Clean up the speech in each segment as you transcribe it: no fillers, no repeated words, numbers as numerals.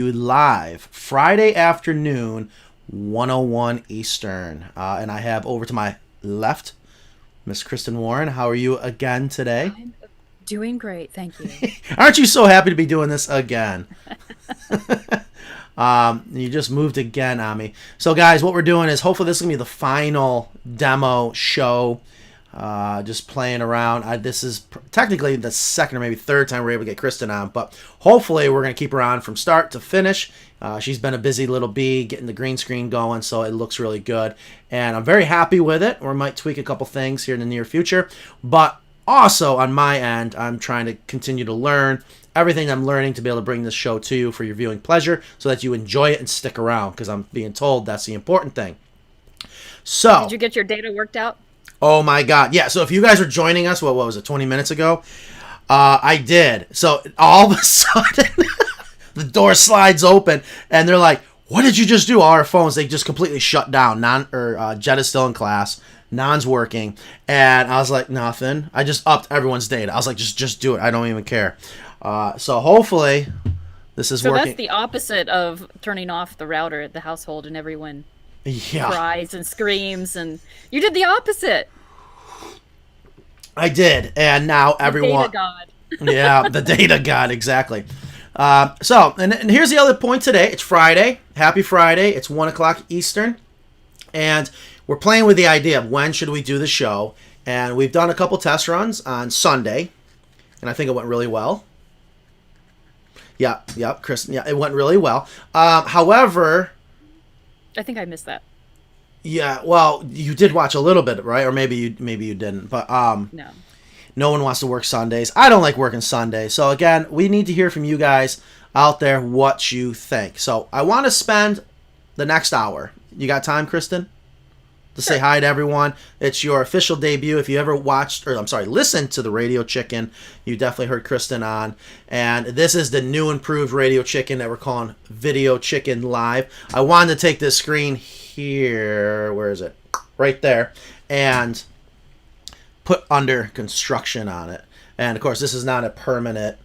live Friday afternoon, 101 Eastern. And I have over to my left, Miss Kristen Warren. How are you again today? I'm doing great, thank you. Aren't you so happy to be doing this again? You just moved again on me. So, guys, what we're doing is hopefully this is going to be the final demo show. Just playing around. This is technically the second or maybe third time we're able to get Kristen on, but hopefully we're going to keep her on from start to finish. She's been a busy little bee getting the green screen going, so it looks really good. And I'm very happy with it. We might tweak a couple things here in the near future. But also on my end, I'm trying to continue to learn everything I'm learning to be able to bring this show to you for your viewing pleasure so that you enjoy it and stick around, because I'm being told that's the important thing. So, Did you get your data worked out? oh my God. Yeah, so if you guys are joining us, what was it, 20 minutes ago? I did. So all of a sudden, the door slides open, and they're like, what did you just do? All our phones, they just completely shut down. Jed is still in class. Non's working. And I was like, nothing. I just upped everyone's data. I was like, just do it. I don't even care. So hopefully this is working. So that's the opposite of turning off the router at the household and everyone cries and screams, and you did the opposite. I did, and now everyone. Data god. Yeah, the data god, exactly. And here's the other point today. It's Friday. Happy Friday. It's 1 o'clock Eastern, and we're playing with the idea of when should we do the show. And we've done a couple test runs on Sunday, and I think it went really well. Yeah, Kristen. Yeah, it went really well. However, I think I missed that. yeah, well, you did watch a little bit, right? Or maybe you didn't. But no one wants to work Sundays. I don't like working Sundays. So again, we need to hear from you guys out there what you think. So I want to spend the next hour. You got time, Kristen? To say hi to everyone. It's your official debut. If you ever listened to the Radio Chicken, you definitely heard Kristen on. And this is the new improved Radio Chicken that we're calling Video Chicken Live. I wanted to take this screen here. Where is it? Right there. And put under construction on it. And of course, this is not a permanent.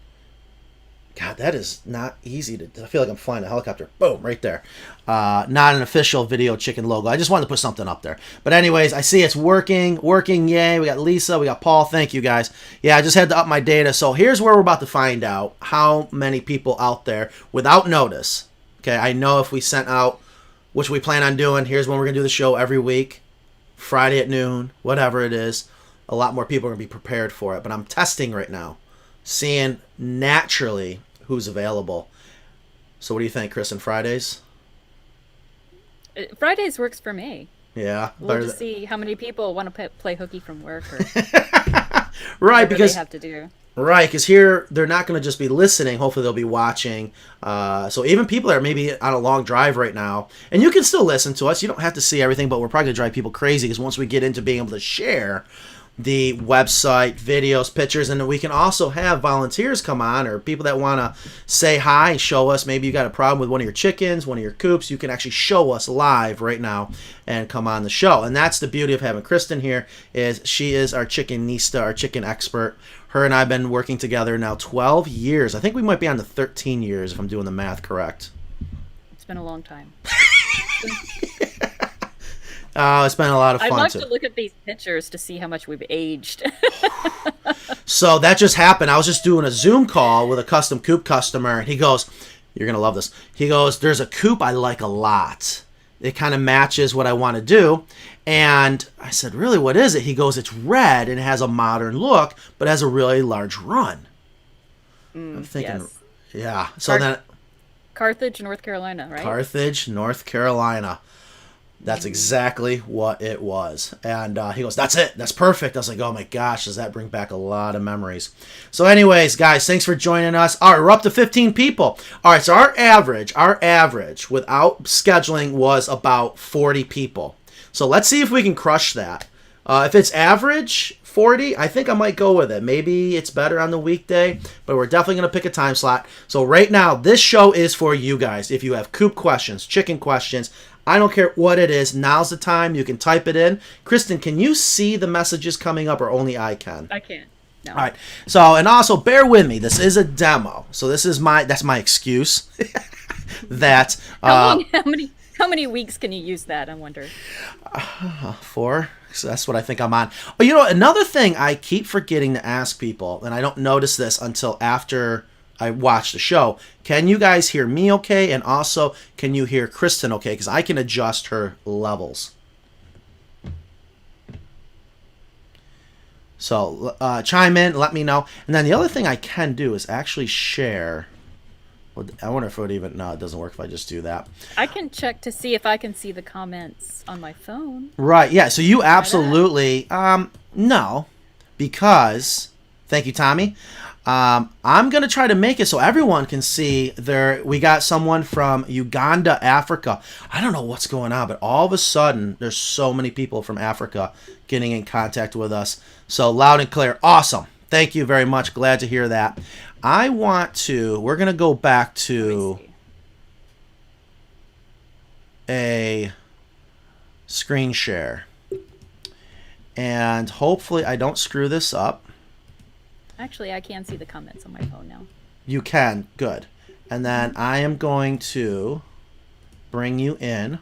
God, that is not easy to. I feel like I'm flying a helicopter. Boom, right there. Not an official Video Chicken logo. I just wanted to put something up there. But anyways, I see it's working. Yay. We got Lisa. We got Paul. Thank you, guys. Yeah, I just had to up my data. So here's where we're about to find out how many people out there without notice. Okay, I know if we sent out, which we plan on doing, here's when we're going to do the show every week. Friday at noon, whatever it is. A lot more people are going to be prepared for it. But I'm testing right now. Seeing naturally who's available. So what do you think, Kristen? Fridays? Fridays works for me. Yeah. We'll just see how many people want to play hooky from work or right, because they have to do. Right, because here they're not going to just be listening. Hopefully they'll be watching. So even people that are maybe on a long drive right now, and you can still listen to us. You don't have to see everything, but we're probably going to drive people crazy because once we get into being able to share the website, videos, pictures, and then we can also have volunteers come on or people that want to say hi and show us. Maybe you got a problem with one of your chickens, one of your coops. You can actually show us live right now and come on the show. And that's the beauty of having Kristen here, is she is our chickenista, our chicken expert. Her and I have been working together now 12 years. I think we might be on to 13 years if I'm doing the math correct. It's been a long time. It's been a lot of fun. I'd love to look at these pictures to see how much we've aged. So that just happened. I was just doing a Zoom call with a custom coop customer, and he goes, you're going to love this. He goes, there's a coop I like a lot. It kind of matches what I want to do. And I said, really, what is it? He goes, it's red, and it has a modern look, but has a really large run. I'm thinking, yes. Yeah. So Carthage, North Carolina, right? Carthage, North Carolina. That's exactly what it was. And he goes, that's it. That's perfect. I was like, oh my gosh, does that bring back a lot of memories. So anyways, guys, thanks for joining us. All right, we're up to 15 people. All right, so our average without scheduling was about 40 people. So let's see if we can crush that. If it's average 40, I think I might go with it. Maybe it's better on the weekday, but we're definitely going to pick a time slot. So right now, this show is for you guys. If you have coop questions, chicken questions, I don't care what it is. Now's the time. You can type it in. Kristen, can you see the messages coming up, or only I can? I can. No. All right. So, and also bear with me. This is a demo. So that's my excuse. that. How many weeks can you use that, I wonder? 4. So that's what I think I'm on. Oh, you know, another thing I keep forgetting to ask people, and I don't notice this until after I watch the show. Can you guys hear me okay? And also, can you hear Kristen okay? Because I can adjust her levels. So chime in, let me know. And then the other thing I can do is actually share. Well, I wonder if it would even... No, it doesn't work if I just do that. I can check to see if I can see the comments on my phone. Right, yeah. So you absolutely... no, because... Thank you, Tommy. I'm going to try to make it so everyone can see there. We got someone from Uganda, Africa. I don't know what's going on, but all of a sudden, there's so many people from Africa getting in contact with us. So loud and clear. Awesome. Thank you very much. Glad to hear that. We're going to go back to a screen share. And hopefully I don't screw this up. Actually, I can see the comments on my phone now. You can. Good. And then I am going to bring you in.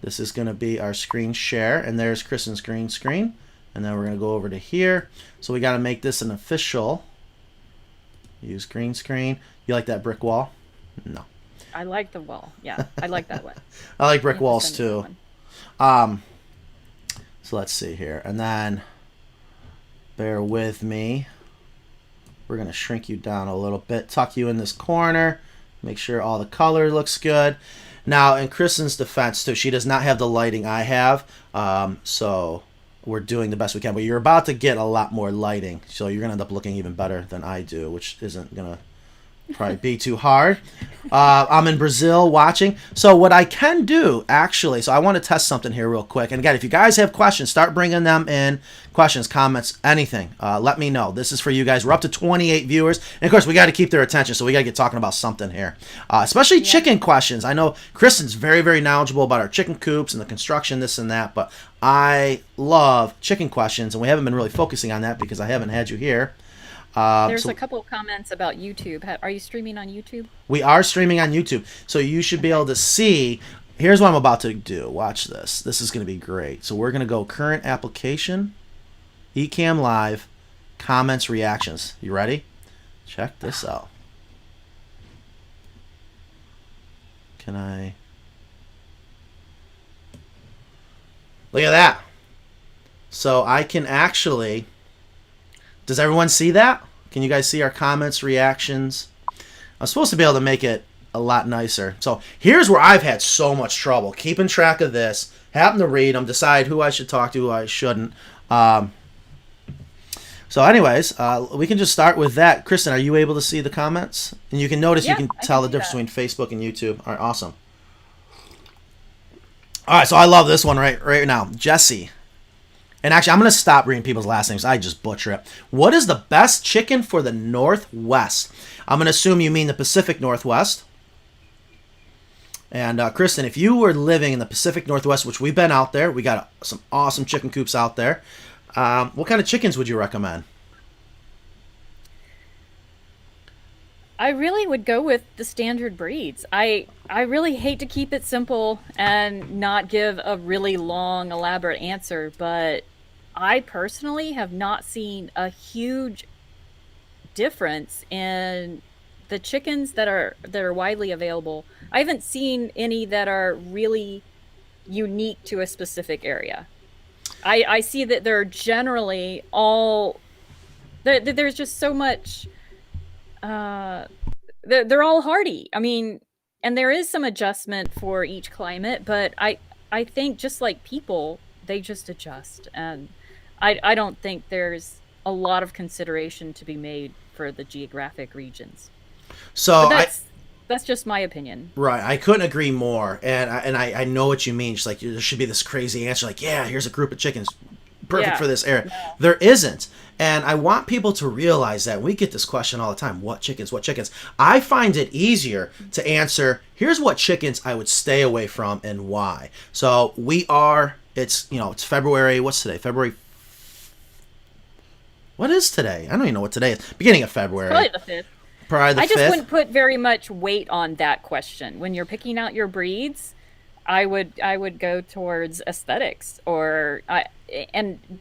This is going to be our screen share. And there's Kristen's green screen. And then we're going to go over to here. So we got to make this an official. Use green screen. You like that brick wall? No. I like the wall. Yeah, I like that one. I like brick walls too. So let's see here. And then bear with me. We're going to shrink you down a little bit, tuck you in this corner, make sure all the color looks good. Now, in Kristen's defense, too, she does not have the lighting I have, so we're doing the best we can. But you're about to get a lot more lighting, so you're going to end up looking even better than I do, which isn't going to probably be too hard. I'm in Brazil watching. So what I can do, actually, so I want to test something here real quick. And again, if you guys have questions, start bringing them in. Questions, comments, anything. Let me know. This is for you guys. We're up to 28 viewers. And, of course, we got to keep their attention, so we got to get talking about something here. Especially chicken questions. I know Kristen's very, very knowledgeable about our chicken coops and the construction, this and that. But I love chicken questions, and we haven't been really focusing on that because I haven't had you here. There's a couple of comments about YouTube. Are you streaming on YouTube? We are streaming on YouTube. So you should be able to see. Here's what I'm about to do. Watch this. This is going to be great. So we're going to go current application, Ecamm Live, comments, reactions. You ready? Check this out. Can I? Look at that. So I can actually... Does everyone see that? Can you guys see our comments, reactions? I'm supposed to be able to make it a lot nicer. So here's where I've had so much trouble keeping track of this, having to read them, decide who I should talk to, who I shouldn't. So anyways, we can just start with that. Kristen, are you able to see the comments? And you can notice, you can tell the difference between Facebook and YouTube. All right, awesome. All right, so I love this one right now. Jesse. And actually, I'm going to stop reading people's last names. I just butcher it. What is the best chicken for the Northwest? I'm going to assume you mean the Pacific Northwest. And Kristen, if you were living in the Pacific Northwest, which we've been out there, we got some awesome chicken coops out there. What kind of chickens would you recommend? I really would go with the standard breeds. I really hate to keep it simple and not give a really long, elaborate answer, but I personally have not seen a huge difference in the chickens that are widely available. I haven't seen any that are really unique to a specific area. I see that they're generally all... There's just so much... they're all hardy. I mean, and there is some adjustment for each climate, but I think just like people, they just adjust. And I don't think there's a lot of consideration to be made for the geographic regions. So that's just my opinion. Right. I couldn't agree more. And I know what you mean. Just like, there should be this crazy answer like, yeah, here's a group of chickens perfect for this area. No. There isn't. And I want people to realize that. We get this question all the time. What chickens? What chickens? I find it easier to answer, here's what chickens I would stay away from and why. So it's February. What's today? February. What is today? I don't even know what today is. Beginning of February. It's probably the 5th. Probably the I just fifth. wouldn't put very much weight on that question. When you're picking out your breeds, I would go towards aesthetics and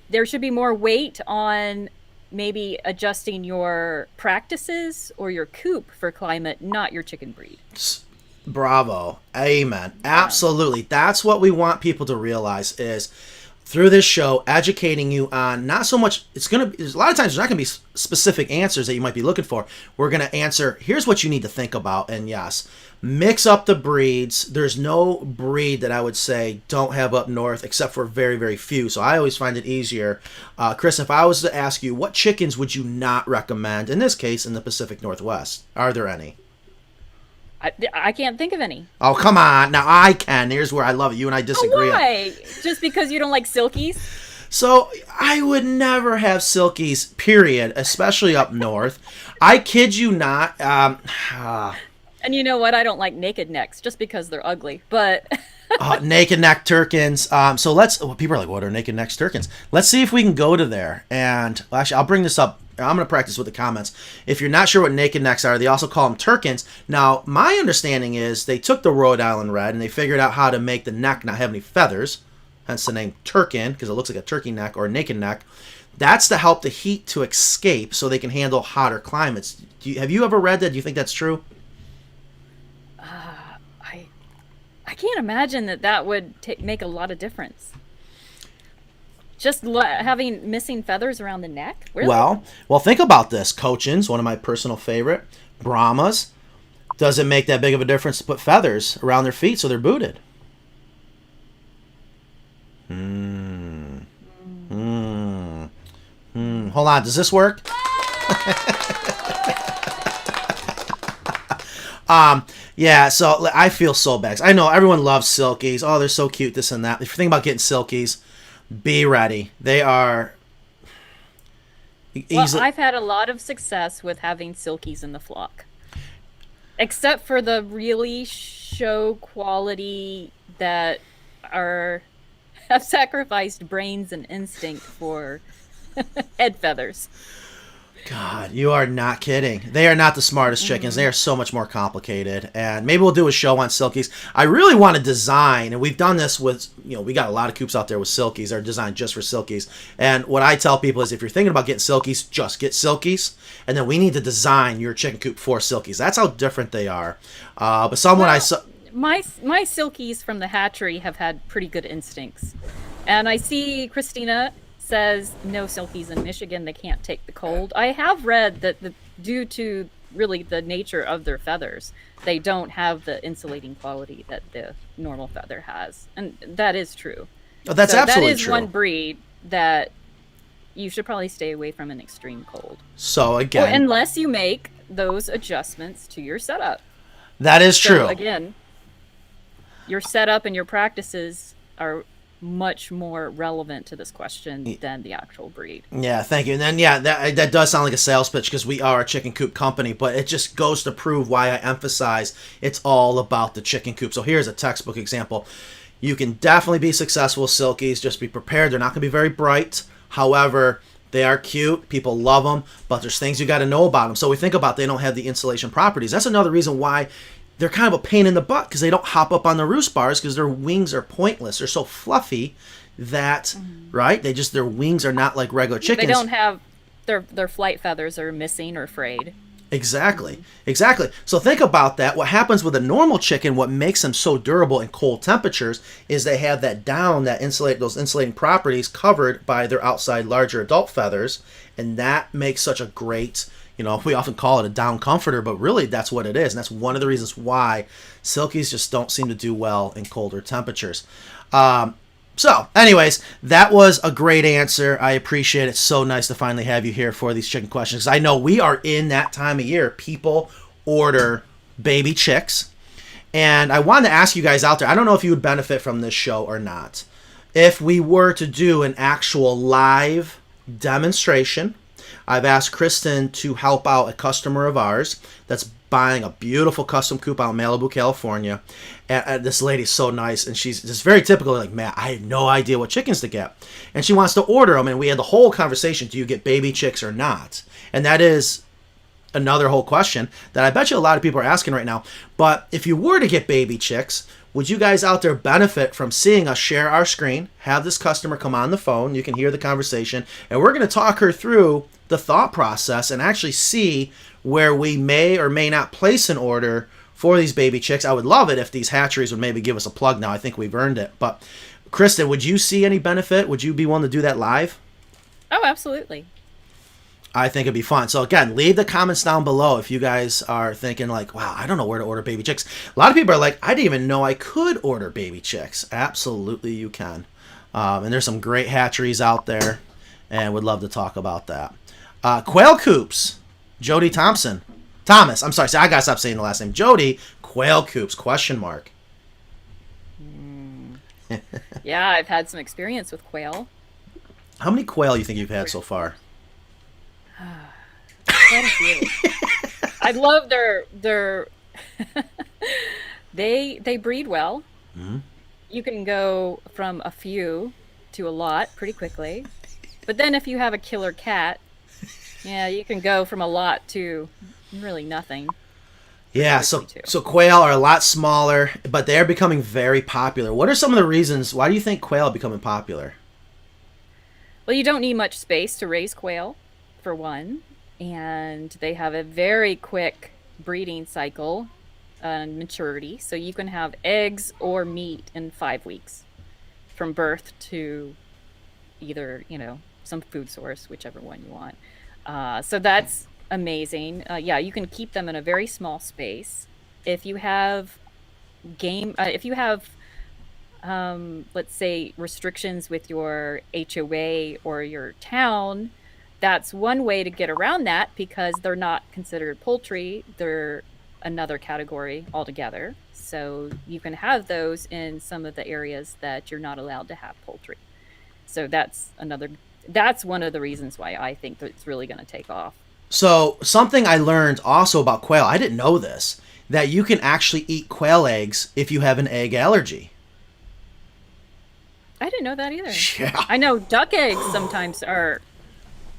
there should be more weight on maybe adjusting your practices or your coop for climate, not your chicken breed. Bravo. Amen. Absolutely. That's what we want people to realize is through this show, educating you on not so much, a lot of times there's not going to be specific answers that you might be looking for. We're going to answer, here's what you need to think about. And yes, mix up the breeds. There's no breed that I would say don't have up north except for very, very few. So I always find it easier. Chris, if I was to ask you, what chickens would you not recommend, in this case, in the Pacific Northwest? Are there any? I can't think of any. Oh, come on. Now I can. Here's where I love it. You and I disagree. Why? Just because you don't like Silkies? So I would never have Silkies, period, especially up north. I kid you not. And you know what? I don't like naked necks just because they're ugly. But naked neck Turkins. So people are like, what are naked neck Turkins? Let's see if we can go to there. And actually, I'll bring this up. I'm going to practice with the comments. If you're not sure what naked necks are, they also call them Turkins. Now, my understanding is they took the Rhode Island Red and they figured out how to make the neck not have any feathers, hence the name Turkin, because it looks like a turkey neck or a naked neck. That's to help the heat to escape so they can handle hotter climates. Have you ever read that? Do you think that's true? I can't imagine that would make a lot of difference. Just having missing feathers around the neck? Really? Well, think about this. Cochins, one of my personal favorite. Brahmas. Doesn't make that big of a difference to put feathers around their feet so they're booted. Hold on. Does this work? Yeah, so I feel so bad. I know everyone loves Silkies. Oh, they're so cute, this and that. If you think about getting Silkies, be ready. They are easily... Well, I've had a lot of success with having Silkies in the flock. Except for the really show quality that have sacrificed brains and instinct for head feathers. God, you are not kidding. They are not the smartest chickens. They are so much more complicated. And maybe we'll do a show on Silkies. I really want to design, and we've done this with, we got a lot of coops out there with Silkies. They're designed just for Silkies. And what I tell people is if you're thinking about getting Silkies, just get Silkies. And then we need to design your chicken coop for Silkies. That's how different they are. But someone I saw... My Silkies from the hatchery have had pretty good instincts. And I see Christina says no Silkies in Michigan, they can't take the cold. I have read that due to really the nature of their feathers, they don't have the insulating quality that the normal feather has, and that is true. Oh, that's absolutely true. That is one breed that you should probably stay away from in extreme cold. So again, unless you make those adjustments to your setup. That is true. Again, your setup and your practices are much more relevant to this question than the actual breed. Yeah, thank you. And then, that does sound like a sales pitch because we are a chicken coop company, but it just goes to prove why I emphasize it's all about the chicken coop. So here's a textbook example. You can definitely be successful with Silkies. Just be prepared. They're not going to be very bright. However, they are cute. People love them, but there's things you got to know about them. So we think about they don't have the insulation properties. That's another reason why they're kind of a pain in the butt because they don't hop up on the roost bars because their wings are pointless. They're so fluffy that, right? Their wings are not like regular chickens. They don't have, their flight feathers are missing or frayed. Exactly. So think about that. What happens with a normal chicken, what makes them so durable in cold temperatures is they have that down, those insulating properties covered by their outside larger adult feathers. And that makes such a great, we often call it a down comforter, but really that's what it is. And that's one of the reasons why Silkies just don't seem to do well in colder temperatures. So anyways, that was a great answer. I appreciate it. It's so nice to finally have you here for these chicken questions. I know we are in that time of year. People order baby chicks. And I wanted to ask you guys out there, I don't know if you would benefit from this show or not. If we were to do an actual live demonstration, I've asked Kristen to help out a customer of ours that's buying a beautiful custom coop out in Malibu, California. And this lady's so nice, and she's just very typical, like, Matt, I have no idea what chickens to get. And she wants to order them, and we had the whole conversation, do you get baby chicks or not? And that is another whole question that I bet you a lot of people are asking right now. But if you were to get baby chicks, would you guys out there benefit from seeing us share our screen, have this customer come on the phone, you can hear the conversation, and we're going to talk her through the thought process and actually see where we may or may not place an order for these baby chicks. I would love it if these hatcheries would maybe give us a plug now. I think we've earned it. But Kristen, would you see any benefit? Would you be willing to do that live? Oh, absolutely. I think it'd be fun. So again, leave the comments down below if you guys are thinking like, wow, I don't know where to order baby chicks. A lot of people are like, I didn't even know I could order baby chicks. Absolutely you can. And there's some great hatcheries out there and would love to talk about that. Quail Coops, Jody Thomas. I'm sorry, I gotta stop saying the last name. Jody, Quail Coops, question mark. Yeah, I've had some experience with quail. How many quail you think you've had so far? Quite a few. I love their they breed well. Mm-hmm. You can go from a few to a lot pretty quickly. But then if you have a killer cat, yeah, you can go from a lot to really nothing. Yeah, so quail are a lot smaller, but they're becoming very popular. What are some of the reasons? Why do you think quail are becoming popular? Well, you don't need much space to raise quail, for one. And they have a very quick breeding cycle and maturity. So you can have eggs or meat in 5 weeks from birth to either, some food source, whichever one you want. So that's amazing. Yeah, you can keep them in a very small space. If you have let's say restrictions with your HOA or your town, that's one way to get around that because they're not considered poultry. They're another category altogether. So you can have those in some of the areas that you're not allowed to have poultry. So that's one of the reasons why I think that it's really going to take off. So something I learned also about quail, I didn't know this, that you can actually eat quail eggs if you have an egg allergy. I didn't know that either. Yeah. I know duck eggs sometimes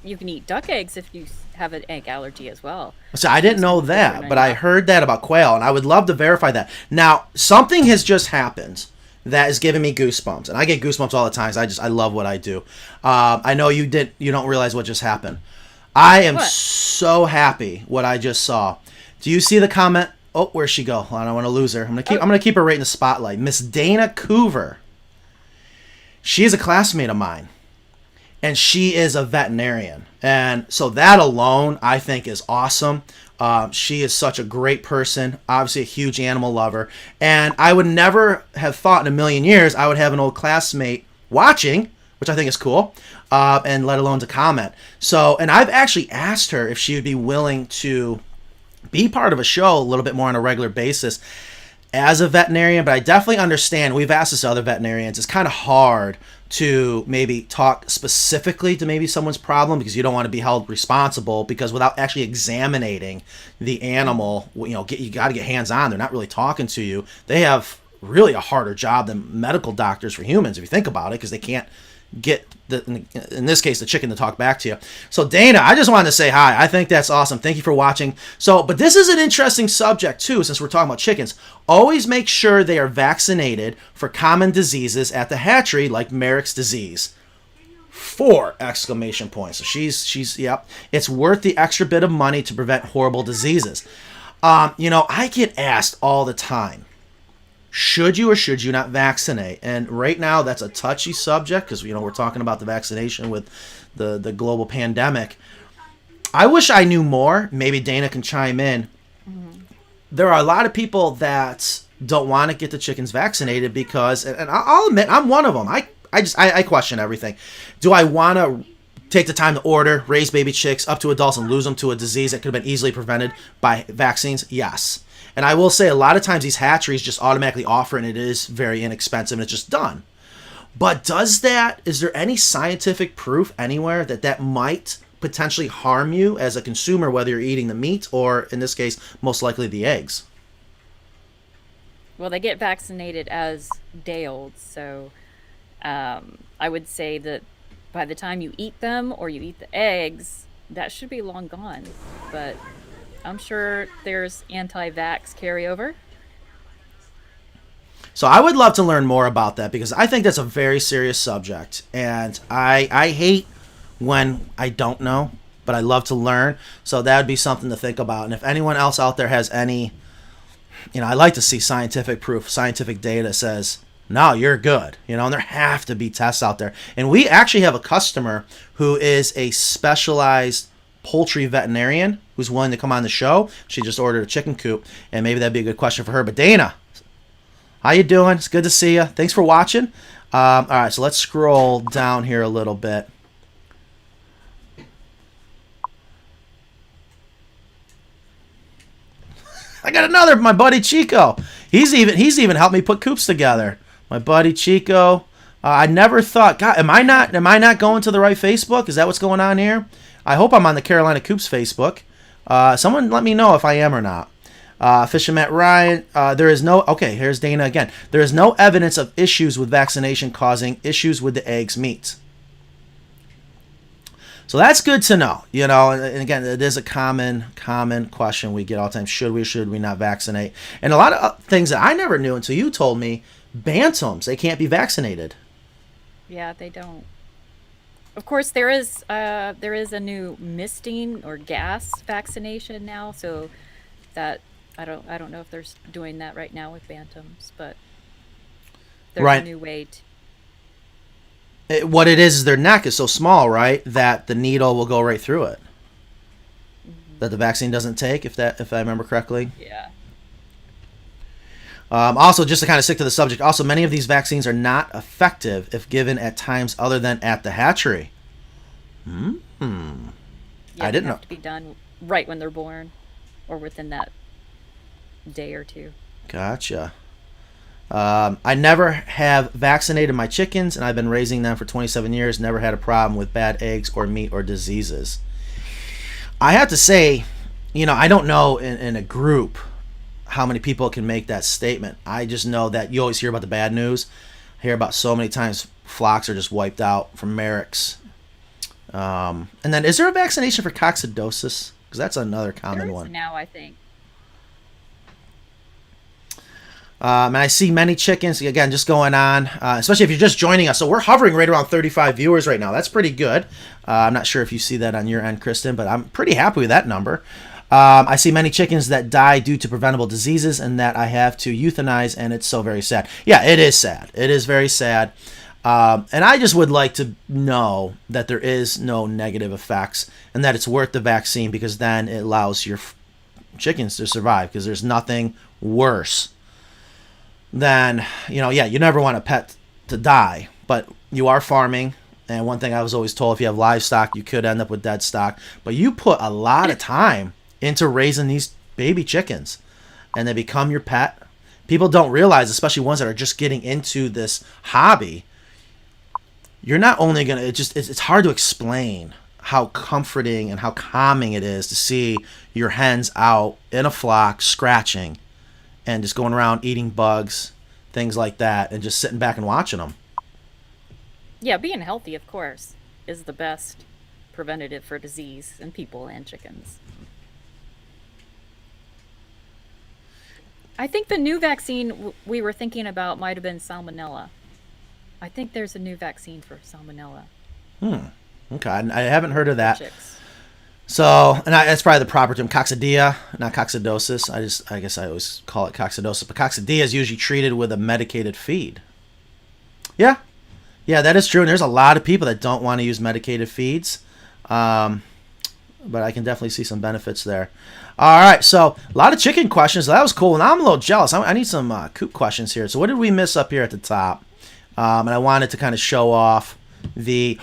you can eat duck eggs if you have an egg allergy as well. So I didn't know that, but I heard that about quail, and I would love to verify that. Now, something has just happened that is giving me goosebumps, and I get goosebumps all the time. I love what I do. I know you don't realize what just happened. I am so happy what I just saw. Do you see the comment? Oh, where'd she go? I don't want to lose her. I'm gonna keep her right in the spotlight. Miss Dana Coover. She is a classmate of mine. And she is a veterinarian. And so that alone, I think, is awesome. She is such a great person, obviously a huge animal lover. And I would never have thought in a million years I would have an old classmate watching, which I think is cool, and let alone to comment. So, and I've actually asked her if she would be willing to be part of a show a little bit more on a regular basis as a veterinarian, but I definitely understand. We've asked this to other veterinarians. It's kind of hard to maybe talk specifically to maybe someone's problem because you don't want to be held responsible because without actually examining the animal, you got to get hands on. They're not really talking to you. They have really a harder job than medical doctors for humans if you think about it because they can't get in this case the chicken to talk back to you. So Dana, I just wanted to say hi. I think that's awesome. Thank you for watching. So, but this is an interesting subject too, since we're talking about chickens. Always make sure they are vaccinated for common diseases at the hatchery, like Merrick's disease. 4 exclamation points. So she's yep. It's worth the extra bit of money to prevent horrible diseases. I get asked all the time, should you or should you not vaccinate? And right now, that's a touchy subject because we're talking about the vaccination with the global pandemic. I wish I knew more. Maybe Dana can chime in. Mm-hmm. There are a lot of people that don't want to get the chickens vaccinated because, and I'll admit, I'm one of them. I question everything. Do I want to take the time to order, raise baby chicks up to adults and lose them to a disease that could have been easily prevented by vaccines? Yes. And I will say a lot of times these hatcheries just automatically offer and it is very inexpensive and it's just done. But is there any scientific proof anywhere that might potentially harm you as a consumer, whether you're eating the meat or, in this case, most likely the eggs? Well, they get vaccinated as day-olds, so I would say that by the time you eat them or you eat the eggs, that should be long gone. But I'm sure there's anti-vax carryover. So I would love to learn more about that because I think that's a very serious subject, and I hate when I don't know, but I love to learn. So that would be something to think about. And if anyone else out there has any, I like to see scientific proof, scientific data says, no, you're good. And there have to be tests out there. And we actually have a customer who is a specialized poultry veterinarian who's willing to come on the show. She just ordered a chicken coop, and maybe that'd be a good question for her. But Dana, how you doing? It's good to see you. Thanks for watching. All right, so let's scroll down here a little bit. I got another, my buddy Chico. He's even helped me put coops together. My buddy Chico. I never thought, God, am I not going to the right Facebook? Is that what's going on here? I hope I'm on the Carolina Coops Facebook. Someone let me know if I am or not. Fisherman Ryan, there is no, okay, here's Dana again. There is no evidence of issues with vaccination causing issues with the eggs meat. So that's good to know, and again, it is a common question we get all the time. Should we not vaccinate? And a lot of things that I never knew until you told me, bantams, they can't be vaccinated. Yeah, they don't. Of course, there is a new misting or gas vaccination now, so that I don't know if they're doing that right now with bantams, but there's a new way to. What it is their neck is so small, right, that the needle will go right through it. Mm-hmm. That the vaccine doesn't take, if I remember correctly. Yeah. Also, just to kind of stick to the subject, also many of these vaccines are not effective if given at times other than at the hatchery. Yeah, I didn't know. They have to be done right when they're born, or within that day or two. Gotcha. I never have vaccinated my chickens, and I've been raising them for 27 years. Never had a problem with bad eggs or meat or diseases. I have to say, I don't know in a group how many people can make that statement. I just know that you always hear about the bad news. I hear about so many times flocks are just wiped out from Merrick's. And then, is there a vaccination for coccidosis? Because that's another common one. Now, I think. And I see many chickens, again, just going on, especially if you're just joining us. So we're hovering right around 35 viewers right now. That's pretty good. I'm not sure if you see that on your end, Kristen, but I'm pretty happy with that number. I see many chickens that die due to preventable diseases and that I have to euthanize, and it's so very sad. Yeah, it is sad. It is very sad. And I just would like to know that there is no negative effects and that it's worth the vaccine, because then it allows your chickens to survive, because there's nothing worse than, you never want a pet to die, but you are farming. And one thing I was always told, if you have livestock, you could end up with dead stock. But you put a lot of time into raising these baby chickens, and they become your pet. People don't realize, especially ones that are just getting into this hobby, you're not only going to, it's hard to explain how comforting and how calming it is to see your hens out in a flock scratching and just going around eating bugs, things like that, and just sitting back and watching them. Yeah, being healthy, of course, is the best preventative for disease in people and chickens. I think the new vaccine we were thinking about might have been salmonella. I think there's a new vaccine for salmonella. Okay, I haven't heard of that. Chicks. So, and that's probably the proper term, coccidia, not coccidosis. I guess I always call it coccidosis, but coccidia is usually treated with a medicated feed. Yeah, that is true, and there's a lot of people that don't want to use medicated feeds, but I can definitely see some benefits there. All right, so a lot of chicken questions. That was cool, and I'm a little jealous. I need some coop questions here. So what did we miss up here at the top? And I wanted to kind of show off the...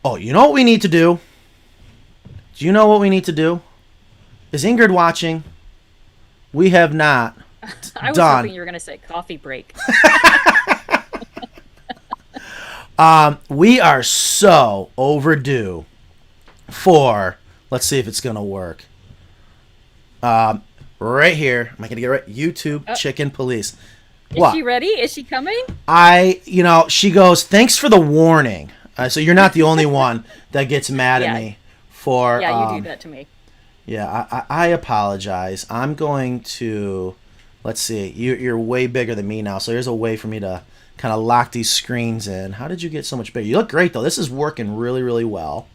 Oh, you know what we need to do? Do you know what we need to do? Is Ingrid watching? We have not I was hoping you were going to say coffee break. We are so overdue for, let's see if it's going to work. Right here. Am I going to get it right? YouTube Chicken Police. Is she ready? Is she coming? She goes, thanks for the warning. So you're not the only one that gets mad at me for... Yeah, you do that to me. Yeah, I apologize. I'm going to, let's see, you're way bigger than me now, so there's a way for me to kind of lock these screens in. How did you get so much bigger? You look great, though. This is working really, really well.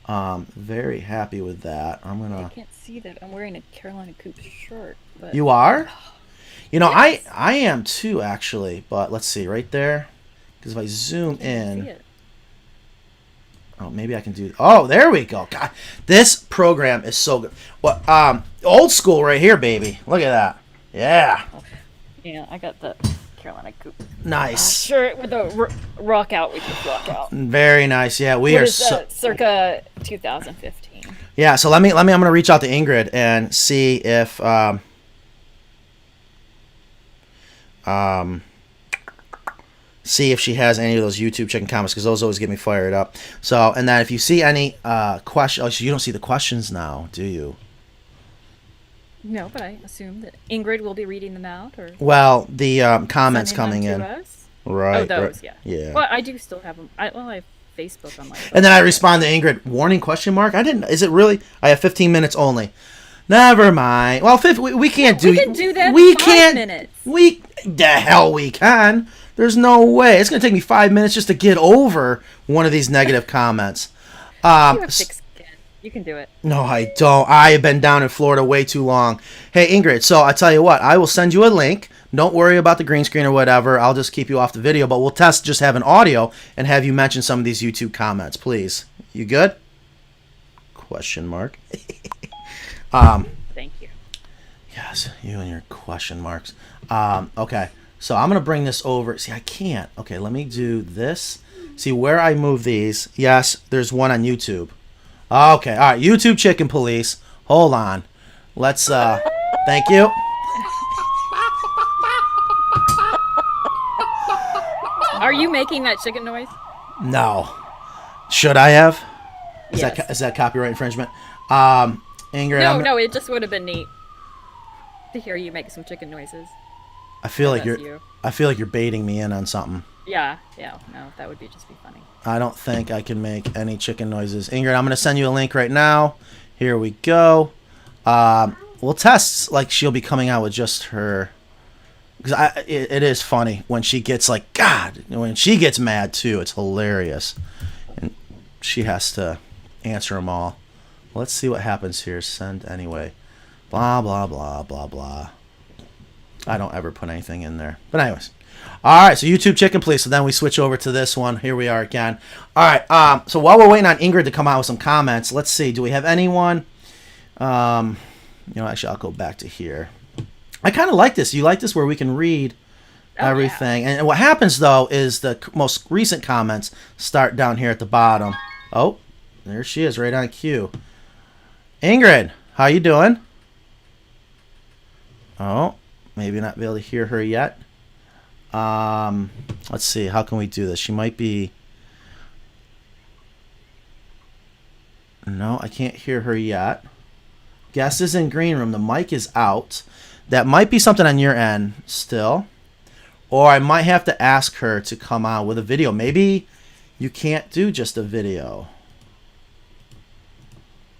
Very happy with that. I can't see that. I'm wearing a Carolina Coops shirt. But... You are? You know, yes. I am too, actually. But let's see, right there. Because if I zoom in... Oh, maybe I can do... Oh, there we go. God, this program is so good. Well, old school right here, baby. Look at that. Yeah. Yeah, I got the Carolina Coops. Nice. Shirt with a rock out. We just rock out. Very nice. Yeah, we what are is circa 2015. Yeah, so let me. I'm gonna reach out to Ingrid and see if see if she has any of those YouTube chicken comments, because those always get me fired up. So, and then if you see any questions, oh, you don't see the questions now, do you? No, but I assume that Ingrid will be reading them out, or well, the comments coming in. Us? Right. Oh, those, right. Yeah. Well, I do still have them. I have Facebook on my phone. And then I respond to Ingrid, warning question mark. I didn't. Is it really? I have 15 minutes only. Never mind. Well, we can't do. We can do that. We in 5 can't. Minutes. The hell we can. There's no way. It's gonna take me 5 minutes just to get over one of these negative comments. You have thick skin. You can do it. No, I don't. I have been down in Florida way too long. Hey, Ingrid. So I tell you what. I will send you a link. Don't worry about the green screen or whatever. I'll just keep you off the video, but we'll test just having audio and have you mention some of these YouTube comments, please. You good? Question mark. Thank you. Yes, you and your question marks. Okay, so I'm going to bring this over. See, I can't. Okay, let me do this. See, where I move these. Yes, there's one on YouTube. Okay, all right. YouTube Chicken Police. Hold on. Let's, thank you. Are you making that chicken noise? No. Should I have? Yes. Is that copyright infringement? Ingrid, No, it just would have been neat to hear you make some chicken noises. I feel like you're baiting me in on something. Yeah, no, that would just be funny. I don't think I can make any chicken noises. Ingrid, I'm going to send you a link right now. Here we go. We'll test, like, she'll be coming out with just her... Because it is funny when she gets, like, God, when she gets mad, too. It's hilarious. And she has to answer them all. Let's see what happens here. Send anyway. Blah, blah, blah, blah, blah. I don't ever put anything in there. But anyways. All right, so YouTube Chicken Police. So then we switch over to this one. Here we are again. All right, so while we're waiting on Ingrid to come out with some comments, let's see. Do we have anyone? Actually, I'll go back to here. I kind of like this. You like this where we can read everything. Yeah. And what happens, though, is the most recent comments start down here at the bottom. Oh, there she is, right on cue. Ingrid, how you doing? Oh, maybe not be able to hear her yet. Let's see. How can we do this? She might be... No, I can't hear her yet. Guest is in green room. The mic is out. That might be something on your end still. Or I might have to ask her to come on with a video. Maybe you can't do just a video.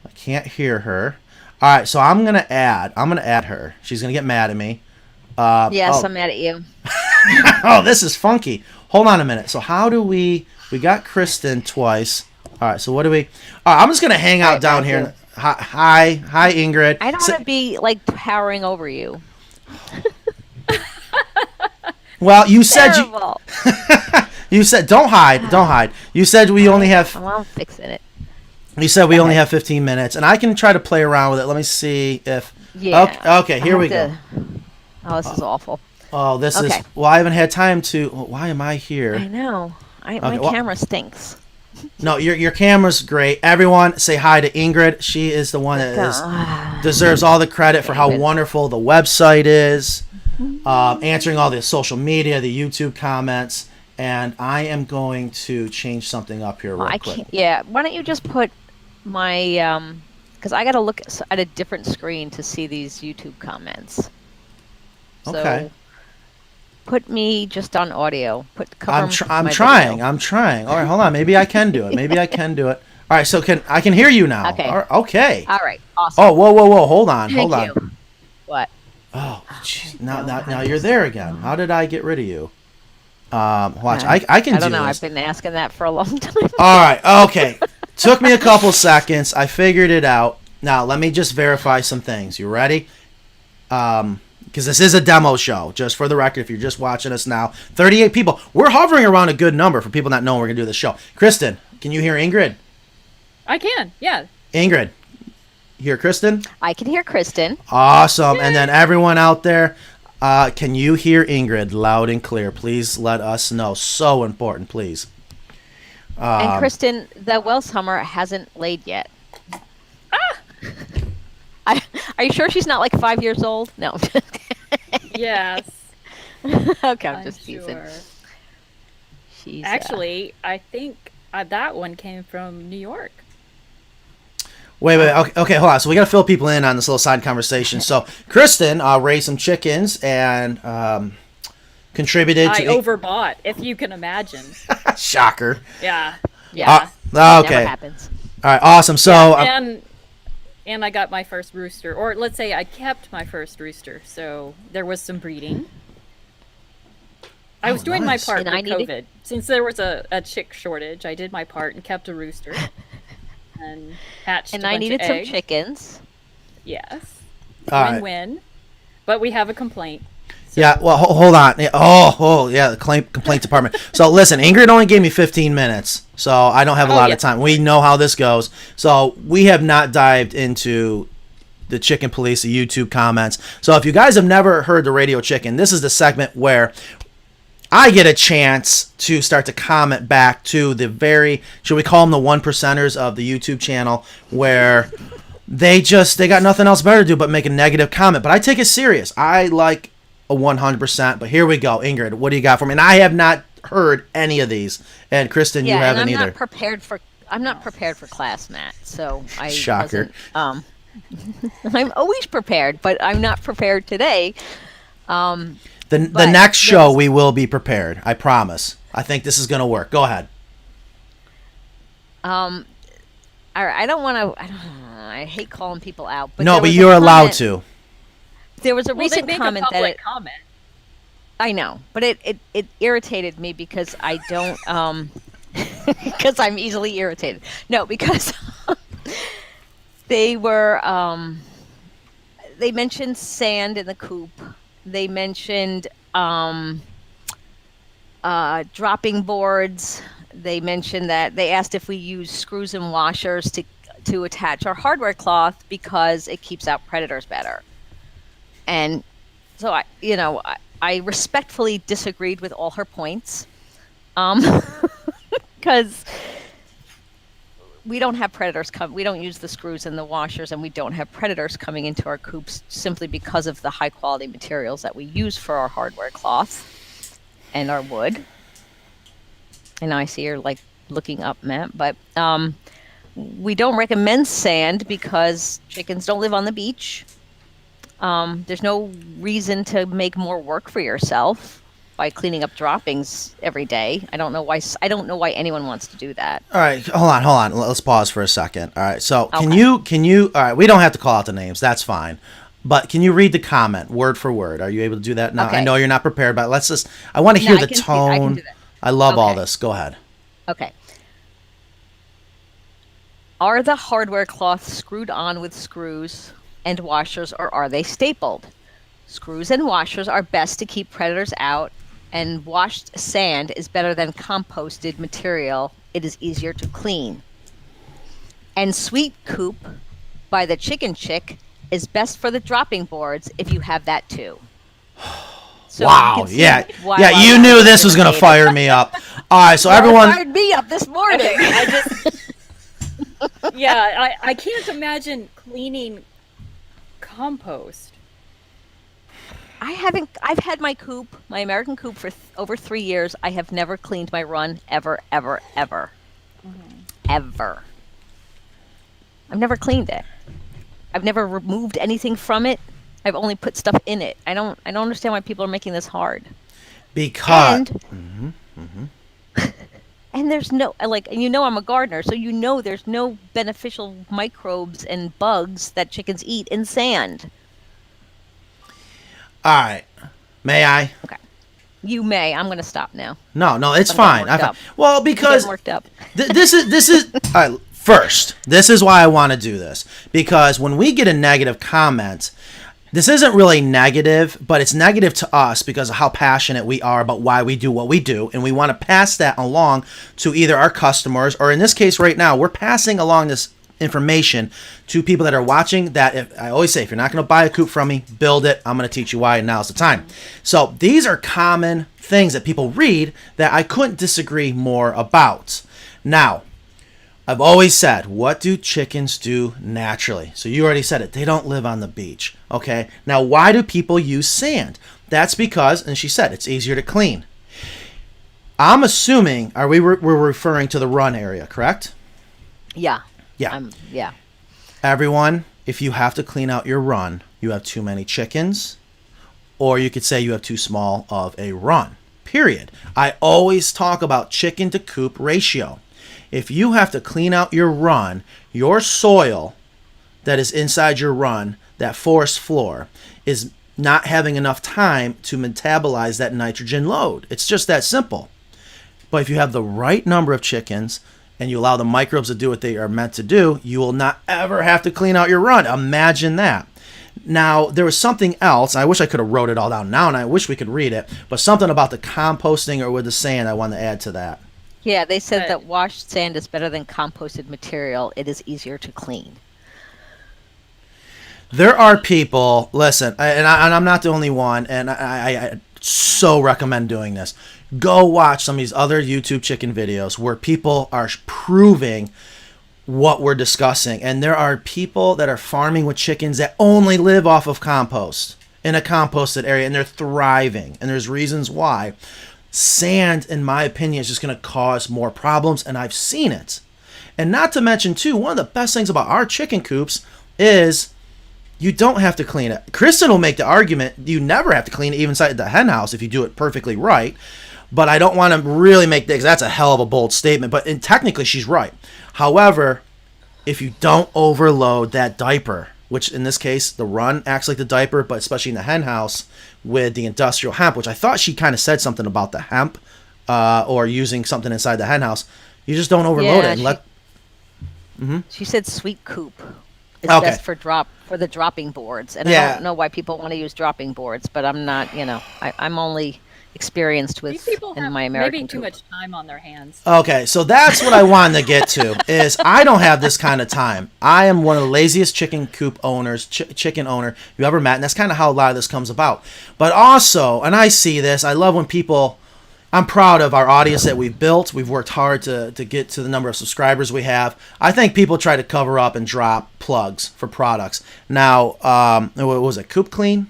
I can't hear her. All right, so I'm going to add her. She's going to get mad at me. Yes, I'm mad at you. Oh, this is funky. Hold on a minute. So how do we got Kristen twice. All right, so what do we... All right, I'm just going to hang out down here. Hi, Ingrid. I don't want to be, like, towering over you. Well, you said you said don't hide. You said we only have... Well, I'm fixing it. You said we only have 15 minutes, and I can try to play around with it. Let me see if... Yeah. Okay, here we go. Oh, this is awful. Oh, this is... Well, I haven't had time to... Why am I here? I know. My camera stinks. No, your camera's great. Everyone, say hi to Ingrid. She is the one that deserves all the credit for how wonderful the website is, answering all the social media, the YouTube comments, and I am going to change something up here real quick. Yeah, why don't you just put my... Because I got to look at a different screen to see these YouTube comments. Okay. So put me just on audio. I'm trying. All right, hold on. Maybe I can do it. All right, so I can hear you now. Okay. Okay. All right. Awesome. Oh, whoa. Hold on. Thank you. What? Oh, jeez. Now you're there again. How did I get rid of you? Watch. I can do this. I don't know. I've been asking that for a long time. All right. Okay. Took me a couple seconds. I figured it out. Now, let me just verify some things. You ready? Because this is a demo show, just for the record, if you're just watching us now. 38 people. We're hovering around a good number for people not knowing we're going to do this show. Kristen, can you hear Ingrid? I can, yeah. Ingrid, you hear Kristen? I can hear Kristen. Awesome. Yay. And then everyone out there, can you hear Ingrid loud and clear? Please let us know. So important, please. And Kristen, the Wells Hummer hasn't laid yet. Are you sure she's not like 5 years old? No. Yes. Okay, I'm just teasing. Sure. Actually, I think that one came from New York. Wait. Okay, hold on. So we got to fill people in on this little side conversation. So Kristen raised some chickens and contributed to... I overbought, if you can imagine. Shocker. Yeah. Okay. Never happens. All right, awesome. So... And I got my first rooster, or let's say I kept my first rooster, so there was some breeding. I was doing my part for COVID. Since there was a chick shortage, I did my part and kept a rooster. And hatched a bunch of eggs. And I needed some chickens. Yes. Win-win. Right. But we have a complaint. So. Yeah, well, hold on. Yeah, the complaint department. So listen, Ingrid only gave me 15 minutes, so I don't have a lot of time. We know how this goes. So we have not dived into the Chicken Police, the YouTube comments. So if you guys have never heard the Radio Chicken, this is the segment where I get a chance to start to comment back to the should we call them the 1%ers of the YouTube channel, where they got nothing else better to do but make a negative comment. But I take it serious. I like a 100%, but here we go. Ingrid, what do you got for me? And I have not heard any of these. And Kristen, you haven't either. I'm not prepared for class, Matt. So I Shocker. I'm always prepared, but I'm not prepared today. The next show we will be prepared. I promise. I think this is going to work. Go ahead. I don't want to. I hate calling people out, but no, but you're allowed to. There was a recent comment comment. I know, but it irritated me because I don't because I'm easily irritated. No, because they mentioned sand in the coop. They mentioned dropping boards. They mentioned that they asked if we use screws and washers to attach our hardware cloth because it keeps out predators better. And so I respectfully disagreed with all her points, because we don't have predators we don't use the screws and the washers, and we don't have predators coming into our coops simply because of the high quality materials that we use for our hardware cloth and our wood. And I see you're like looking up, Matt, but we don't recommend sand because chickens don't live on the beach. There's no reason to make more work for yourself by cleaning up droppings every day. I don't know why anyone wants to do that. All right, hold on. Let's pause for a second. All right, so can you? All right, we don't have to call out the names. That's fine. But can you read the comment word for word? Are you able to do that now? Okay. I know you're not prepared, but let's just. I want to hear the tone. I can do that. I love all this. Go ahead. Okay. Are the hardware cloths screwed on with screws and washers, or are they stapled? Screws and washers are best to keep predators out, and washed sand is better than composted material. It is easier to clean. And Sweet Coop by the Chicken Chick is best for the dropping boards if you have that too. So wow, yeah, you knew this was going to fire me up. All right, so everyone... It fired me up this morning. I can't imagine cleaning compost. I've had my American coop for over 3 years. I have never cleaned my run ever. Mm-hmm. Ever. I've never cleaned it. I've never removed anything from it. I've only put stuff in it. I don't understand why people are making this hard. Because And there's no, like, and I'm a gardener, so there's no beneficial microbes and bugs that chickens eat in sand. All right. May I? Okay. You may. I'm going to stop now. No, it's fine. Well, because worked up. This is all right, first. This is why I want to do this, because when we get a negative comment, this isn't really negative, but it's negative to us because of how passionate we are about why we do what we do, and we want to pass that along to either our customers, or in this case right now, we're passing along this information to people that are watching. That I always say, if you're not going to buy a coop from me, build it. I'm going to teach you why, and now's the time. So these are common things that people read that I couldn't disagree more about. Now, I've always said, what do chickens do naturally? So you already said it. They don't live on the beach. Okay. Now, why do people use sand? That's because, and she said, it's easier to clean. I'm assuming, we're referring to the run area, correct? Yeah. Yeah. Yeah. Everyone, if you have to clean out your run, you have too many chickens, or you could say you have too small of a run, period. I always talk about chicken to coop ratio. If you have to clean out your run, your soil that is inside your run, that forest floor, is not having enough time to metabolize that nitrogen load. It's just that simple. But if you have the right number of chickens and you allow the microbes to do what they are meant to do, you will not ever have to clean out your run. Imagine that. Now, there was something else. I wish I could have wrote it all down now, and I wish we could read it. But something about the composting or with the sand I want to add to that. Yeah, they said that washed sand is better than composted material. It is easier to clean. There are people, listen, and I'm not the only one, and I so recommend doing this. Go watch some of these other YouTube chicken videos where people are proving what we're discussing. And there are people that are farming with chickens that only live off of compost in a composted area, and they're thriving. And there's reasons why. Sand, in my opinion, is just going to cause more problems, and I've seen it. And not to mention, too, one of the best things about our chicken coops is you don't have to clean it. Kristen will make the argument you never have to clean it, even inside the hen house, if you do it perfectly right. But I don't want to really make that, because that's a hell of a bold statement. But technically, she's right. However, if you don't overload that diaper, which in this case, the run acts like the diaper, but especially in the hen house with the industrial hemp, which I thought she kind of said something about the hemp or using something inside the hen house. You just don't overload it. She said sweet coop is best for the dropping boards. And I don't know why people want to use dropping boards, but I'm not, I'm only experienced with in my American maybe too coop. much time on their hands. Okay, so that's what I wanted to get to, is I don't have this kind of time. I am one of the laziest chicken coop owners, chicken owner you ever met, and that's kind of how a lot of this comes about. But also, and I see this, I love when people, I'm proud of our audience that we've built. We've worked hard to get to the number of subscribers we have. I think people try to cover up and drop plugs for products. Now, what was it, Coop Clean?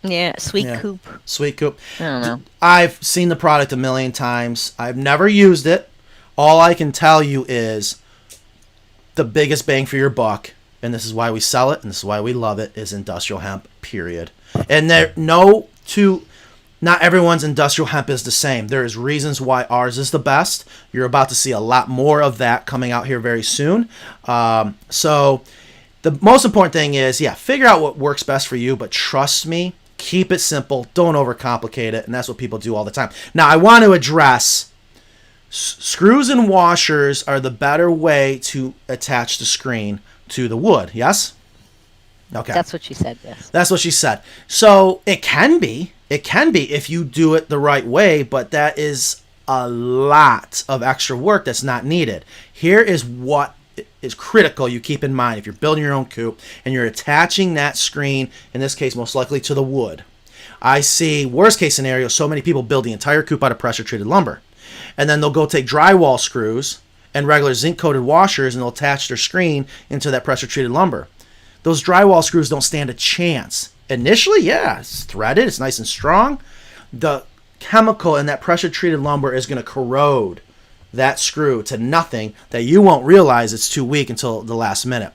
Yeah, Sweet Coop. Sweet Coop. I don't know. I've seen the product a million times. I've never used it. All I can tell you is the biggest bang for your buck, and this is why we sell it, and this is why we love it, is industrial hemp, period. And not everyone's industrial hemp is the same. There is reasons why ours is the best. You're about to see a lot more of that coming out here very soon. So the most important thing is, figure out what works best for you, but trust me, keep it simple. Don't overcomplicate it, and that's what people do all the time. Now, I want to address screws and washers are the better way to attach the screen to the wood, yes? Okay. That's what she said, yes. That's what she said. So it can be if you do it the right way, but that is a lot of extra work that's not needed. Here is what is critical you keep in mind if you're building your own coop and you're attaching that screen, in this case most likely to the wood. I see worst case scenario, so many people build the entire coop out of pressure treated lumber, and then they'll go take drywall screws and regular zinc coated washers and they'll attach their screen into that pressure treated lumber. Those drywall screws don't stand a chance. Initially, it's threaded, it's nice and strong. The chemical in that pressure treated lumber is going to corrode that screw to nothing that you won't realize it's too weak until the last minute.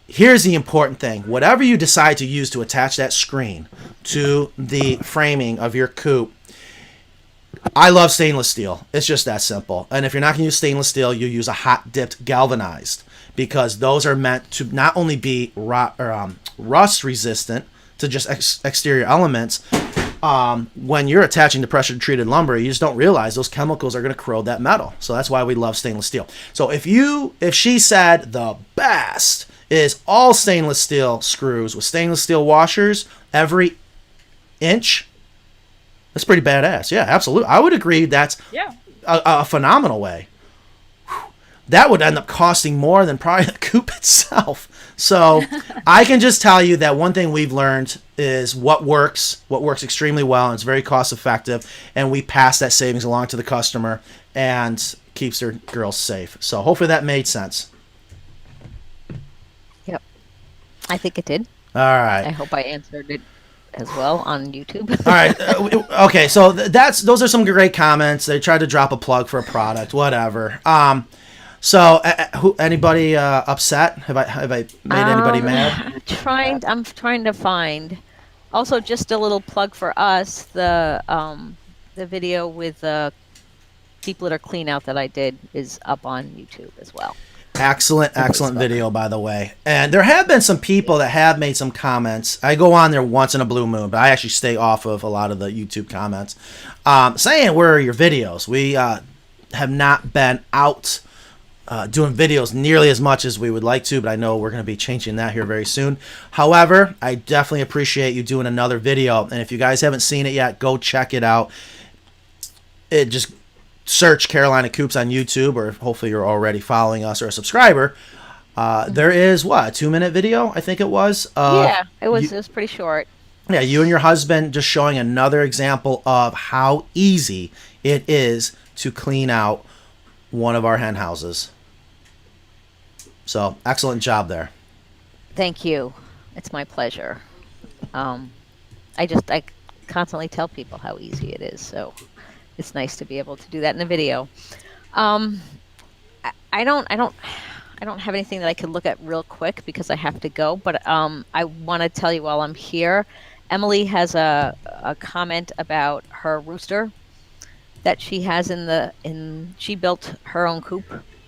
Here's the important thing. Whatever you decide to use to attach that screen to the framing of your coop, I love stainless steel. It's just that simple. And if you're not going to use stainless steel, you use a hot dipped galvanized, because those are meant to not only be rust resistant to just exterior elements. When you're attaching to pressure treated lumber, you just don't realize those chemicals are going to corrode that metal. So that's why we love stainless steel. So if she said the best is all stainless steel screws with stainless steel washers every inch, that's pretty badass. Yeah, absolutely. I would agree that's a phenomenal way. That would end up costing more than probably the coop itself. So I can just tell you that one thing we've learned is what works extremely well, and it's very cost effective, and we pass that savings along to the customer and keeps their girls safe. So hopefully that made sense. Yep. I think it did. All right. I hope I answered it as well on YouTube. All right. Okay. So those are some great comments. They tried to drop a plug for a product, whatever. So anybody upset? Have I made anybody mad? I'm trying to find. Also, just a little plug for us, the video with the deep litter clean out that I did is up on YouTube as well. Excellent video, by the way. And there have been some people that have made some comments. I go on there once in a blue moon, but I actually stay off of a lot of the YouTube comments, saying, where are your videos? We have not been out doing videos nearly as much as we would like to, but I know we're going to be changing that here very soon. However, I definitely appreciate you doing another video. And if you guys haven't seen it yet, go check it out. Just search Carolina Coops on YouTube, or hopefully you're already following us or a subscriber. There is a 2-minute video, I think it was. It was pretty short. Yeah, you and your husband just showing another example of how easy it is to clean out one of our hen houses. So excellent job there. Thank you. It's my pleasure. I constantly tell people how easy it is, so it's nice to be able to do that in a video. I don't have anything that I could look at real quick because I have to go, but I want to tell you while I'm here, Emily has a comment about her rooster that she has she built her own coop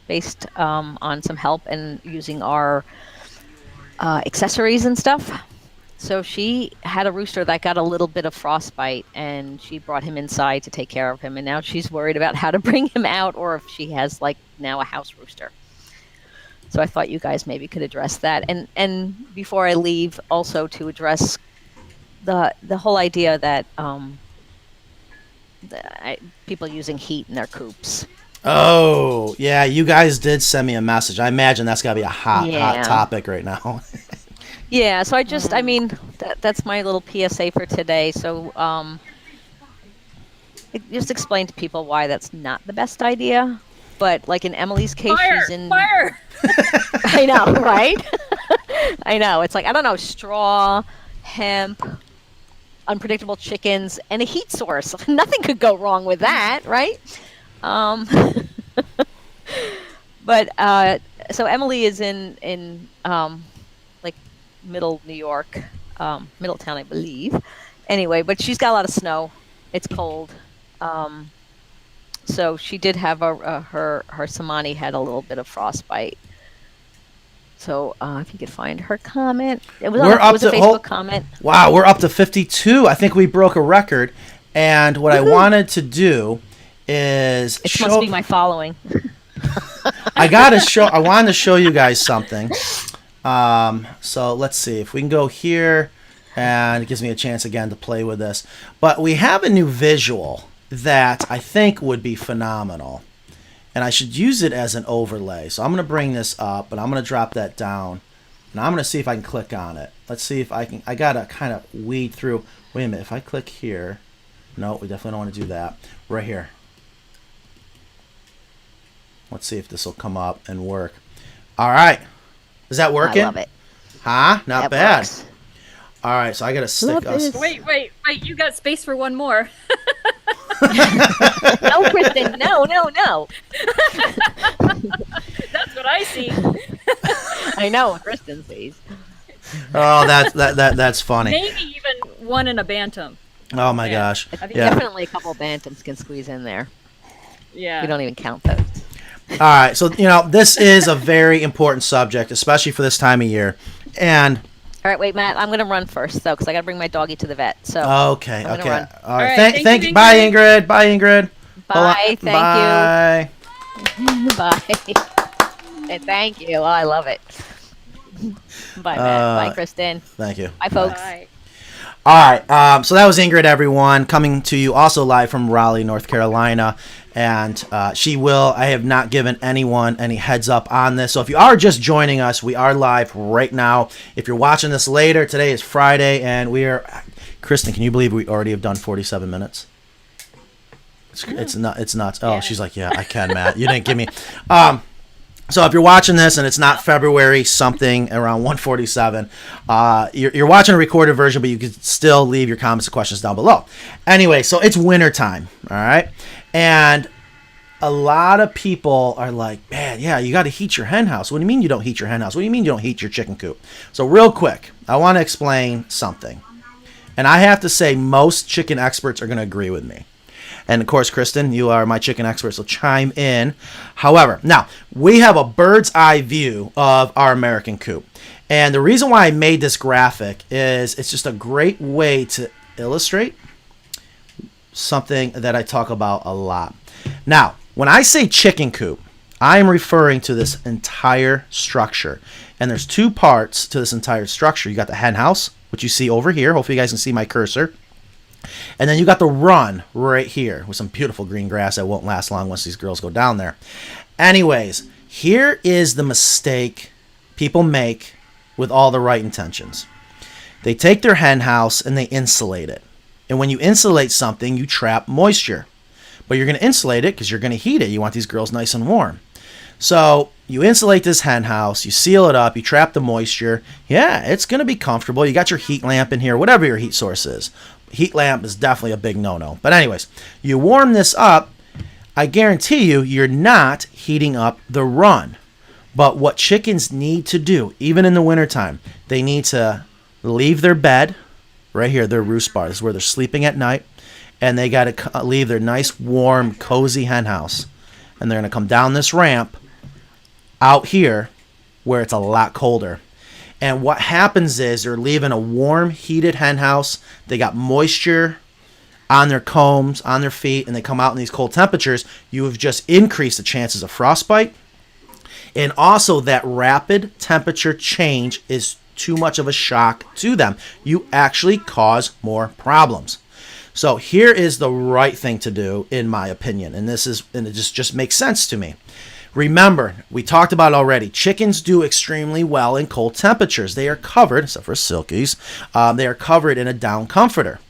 based on some help and using our accessories and stuff. So she had a rooster that got a little bit of frostbite, and she brought him inside to take care of him. And now she's worried about how to bring him out, or if she has now a house rooster. So I thought you guys maybe could address that. And before I leave, also to address the whole idea that people using heat in their coops. Oh, yeah, you guys did send me a message. I imagine that's got to be a hot topic right now. Yeah, so that's my little PSA for today. So just explain to people why that's not the best idea. But like in Emily's case, she's in fire. I know, right? I know. It's I don't know, straw, hemp, unpredictable chickens, and a heat source. Nothing could go wrong with that, right? But so Emily is in middle New York, Middletown, I believe. Anyway, but she's got a lot of snow. It's cold. So she did have her Samani had a little bit of frostbite. So if you could find her comment, it was a Facebook comment. Wow, we're up to 52. I think we broke a record. And what I wanted to do is must be my following. I wanted to show you guys something. So let's see if we can go here, and it gives me a chance again to play with this. But we have a new visual that I think would be phenomenal, and I should use it as an overlay. So I'm going to bring this up, and I'm going to drop that down, and I'm going to see if I can click on it. Let's see if I can. I got to kind of weed through. Wait a minute. If I click here, no, we definitely don't want to do that. Right here. Let's see if this will come up and work. All right. Is that working? I love it. Huh? Not that bad. Works. All right, so I got to stick us. Wait. You got space for one more. No, Kristen. No. That's what I see. I know what Kristen sees. Oh, that's funny. Maybe even one in a bantam. Oh my gosh. Yeah. Definitely a couple bantams can squeeze in there. Yeah. We don't even count those. All right. So, this is a very important subject, especially for this time of year. And all right, wait, Matt, I'm going to run first, though, because I got to bring my doggy to the vet. So okay. All right. All right. Thank you, Bye, Ingrid. Bye, Ingrid. Bye. Thank Bye. you. Bye. And thank you. Oh, I love it. Bye, Matt. Bye, Kristen. Thank you. Bye, folks. Bye. All right. So that was Ingrid, everyone, coming to you also live from Raleigh, North Carolina. And I have not given anyone any heads up on this. So if you are just joining us, we are live right now. If you're watching this later, today is Friday, and Kristen, can you believe we already have done 47 minutes? It's nuts. Oh, yeah. She's like, yeah, I can, Matt. You didn't give me. So if you're watching this and it's not February something around 147, you're watching a recorded version, but you can still leave your comments and questions down below. Anyway, so it's winter time, all right? And a lot of people are like, man, yeah, you got to heat your hen house. What do you mean you don't heat your hen house? What do you mean you don't heat your chicken coop? So real quick, I want to explain something. And I have to say most chicken experts are going to agree with me. And, of course, Kristen, you are my chicken expert, so chime in. However, now, we have a bird's eye view of our American coop. And the reason why I made this graphic is it's just a great way to illustrate something that I talk about a lot. Now, when I say chicken coop, I am referring to this entire structure. And there's two parts to this entire structure. You got the hen house, which you see over here. Hopefully you guys can see my cursor. And then you got the run right here with some beautiful green grass that won't last long once these girls go down there. Anyways, here is the mistake people make with all the right intentions. They take their hen house and they insulate it. And when you insulate something, you trap moisture. But you're going to insulate it because you're going to heat it. You want these girls nice and warm. So you insulate this hen house, you seal it up, you trap the moisture. Yeah, it's going to be comfortable. You got your heat lamp in here, whatever your heat source is. Heat lamp is definitely a big no-no. But anyways, you warm this up, I guarantee you're not heating up the run. But what chickens need to do, even in the wintertime, they need to leave their bed, right here, their roost bar. This is where they're sleeping at night. And they got to leave their nice, warm, cozy hen house. And they're going to come down this ramp out here where it's a lot colder. And what happens is they're leaving a warm, heated hen house. They got moisture on their combs, on their feet, and they come out in these cold temperatures. You have just increased the chances of frostbite. And also that rapid temperature change is too much of a shock to them. You actually cause more problems. So here is the right thing to do, in my opinion. And it just makes sense to me. Remember, we talked about it already. Chickens do extremely well in cold temperatures. They are covered, except for Silkies, they are covered in a down comforter.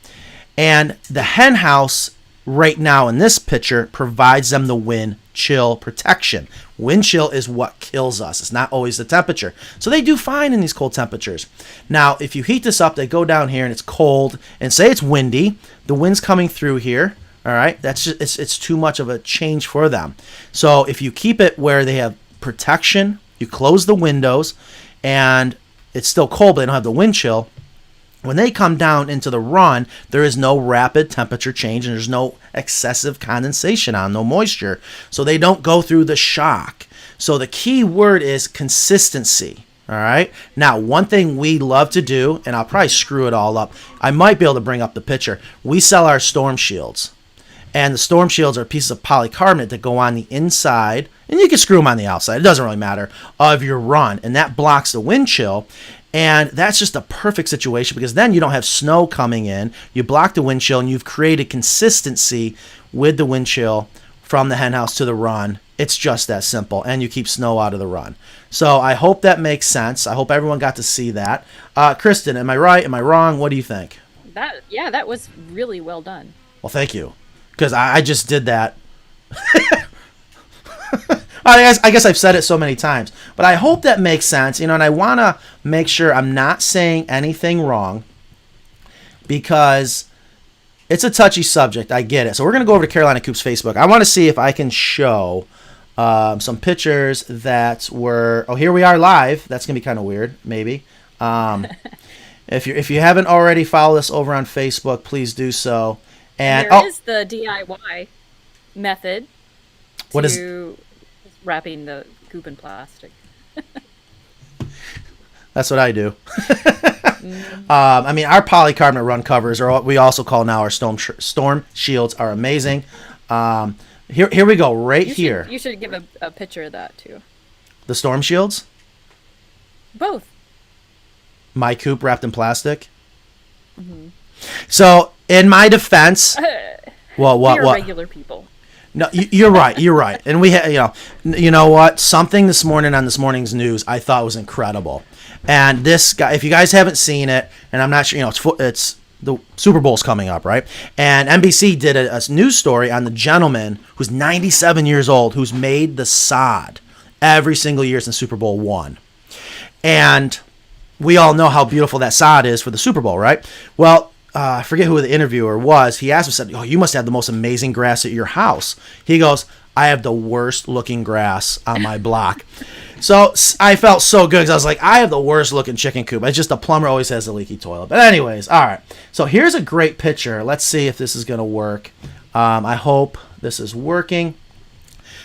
And the hen house right now in this picture provides them the wind chill protection. Wind chill is what kills us. It's not always the temperature. So they do fine in these cold temperatures. Now, if you heat this up, they go down here and it's cold, and say it's windy, the wind's coming through here. All right, that's just it's too much of a change for them. So if you keep it where they have protection, you close the windows, and it's still cold, but they don't have the wind chill. When they come down into the run, there is no rapid temperature change, and there's no excessive condensation no moisture, so they don't go through the shock. So the key word is consistency. All right. Now, one thing we love to do, and I'll probably screw it all up. I might be able to bring up the picture. We sell our storm shields. And the storm shields are pieces of polycarbonate that go on the inside, and you can screw them on the outside, it doesn't really matter, of your run. And that blocks the wind chill. And that's just a perfect situation because then you don't have snow coming in. You block the wind chill, and you've created consistency with the wind chill from the hen house to the run. It's just that simple. And you keep snow out of the run. So I hope that makes sense. I hope everyone got to see that. Kristen, am I right? Am I wrong? What do you think? That was really well done. Well, thank you. Because I just did that. I guess I've said it so many times. But I hope that makes sense. And I want to make sure I'm not saying anything wrong. Because it's a touchy subject. I get it. So we're going to go over to Carolina Coops Facebook. I want to see if I can show some pictures that were... Oh, here we are live. That's going to be kind of weird, maybe. And If you haven't already followed us over on Facebook, please do so. And there is the DIY method what is wrapping the coop in plastic. That's what I do. I mean, our polycarbonate run covers, or what we also call now our storm shields, are amazing. Here we go, here. You should give a picture of that too. The storm shields? Both. My coop wrapped in plastic? Mm-hmm. So, in my defense... Well, what? We are regular people. No, you're right. You're right. And we, you know what? Something this morning on this morning's news I thought was incredible. And this guy, if you guys haven't seen it, and I'm not sure, it's the Super Bowl's coming up, right? And NBC did a news story on the gentleman who's 97 years old who's made the sod every single year since Super Bowl I. And we all know how beautiful that sod is for the Super Bowl, right? Well, I forget who the interviewer was. He asked him, said, "Oh, you must have the most amazing grass at your house." He goes, "I have the worst looking grass on my block." So I felt so good because I was like, I have the worst looking chicken coop. It's just the plumber always has a leaky toilet. But anyways, all right. So here's a great picture. Let's see if this is going to work. I hope this is working.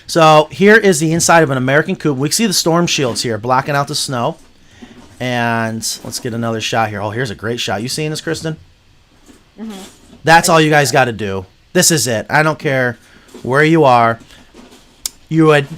So here is the inside of an American coop. We can see the storm shields here blocking out the snow. And let's get another shot here. Oh, here's a great shot. You seeing this, Kristen? Mm-hmm. That's all you guys got to do. This is it. I don't care where you are. You would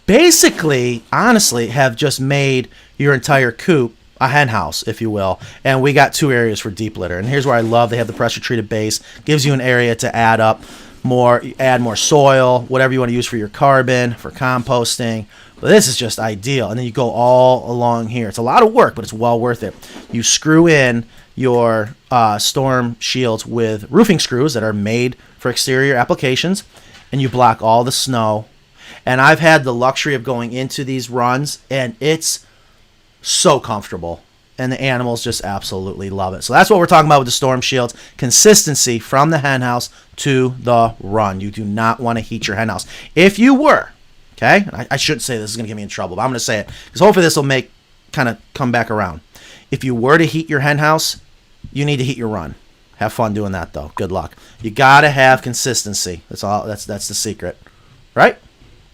basically, honestly, have just made your entire coop a hen house, if you will. And we got 2 areas for deep litter. And here's where I love they have the pressure treated base. Gives you an area to add more soil, whatever you want to use for your carbon, for composting. But this is just ideal. And then you go all along here. It's a lot of work, but it's well worth it. You screw in your storm shields with roofing screws that are made for exterior applications, and you block all the snow. And I've had the luxury of going into these runs, and it's so comfortable. And the animals just absolutely love it. So that's what we're talking about with the storm shields. Consistency from the hen house to the run. You do not want to heat your hen house. If you were, okay, I shouldn't say this is going to get me in trouble, but I'm going to say it because hopefully this will kind of come back around. If you were to heat your hen house, you need to heat your run. Have fun doing that, though. Good luck. You got to have consistency. That's all. That's the secret, right?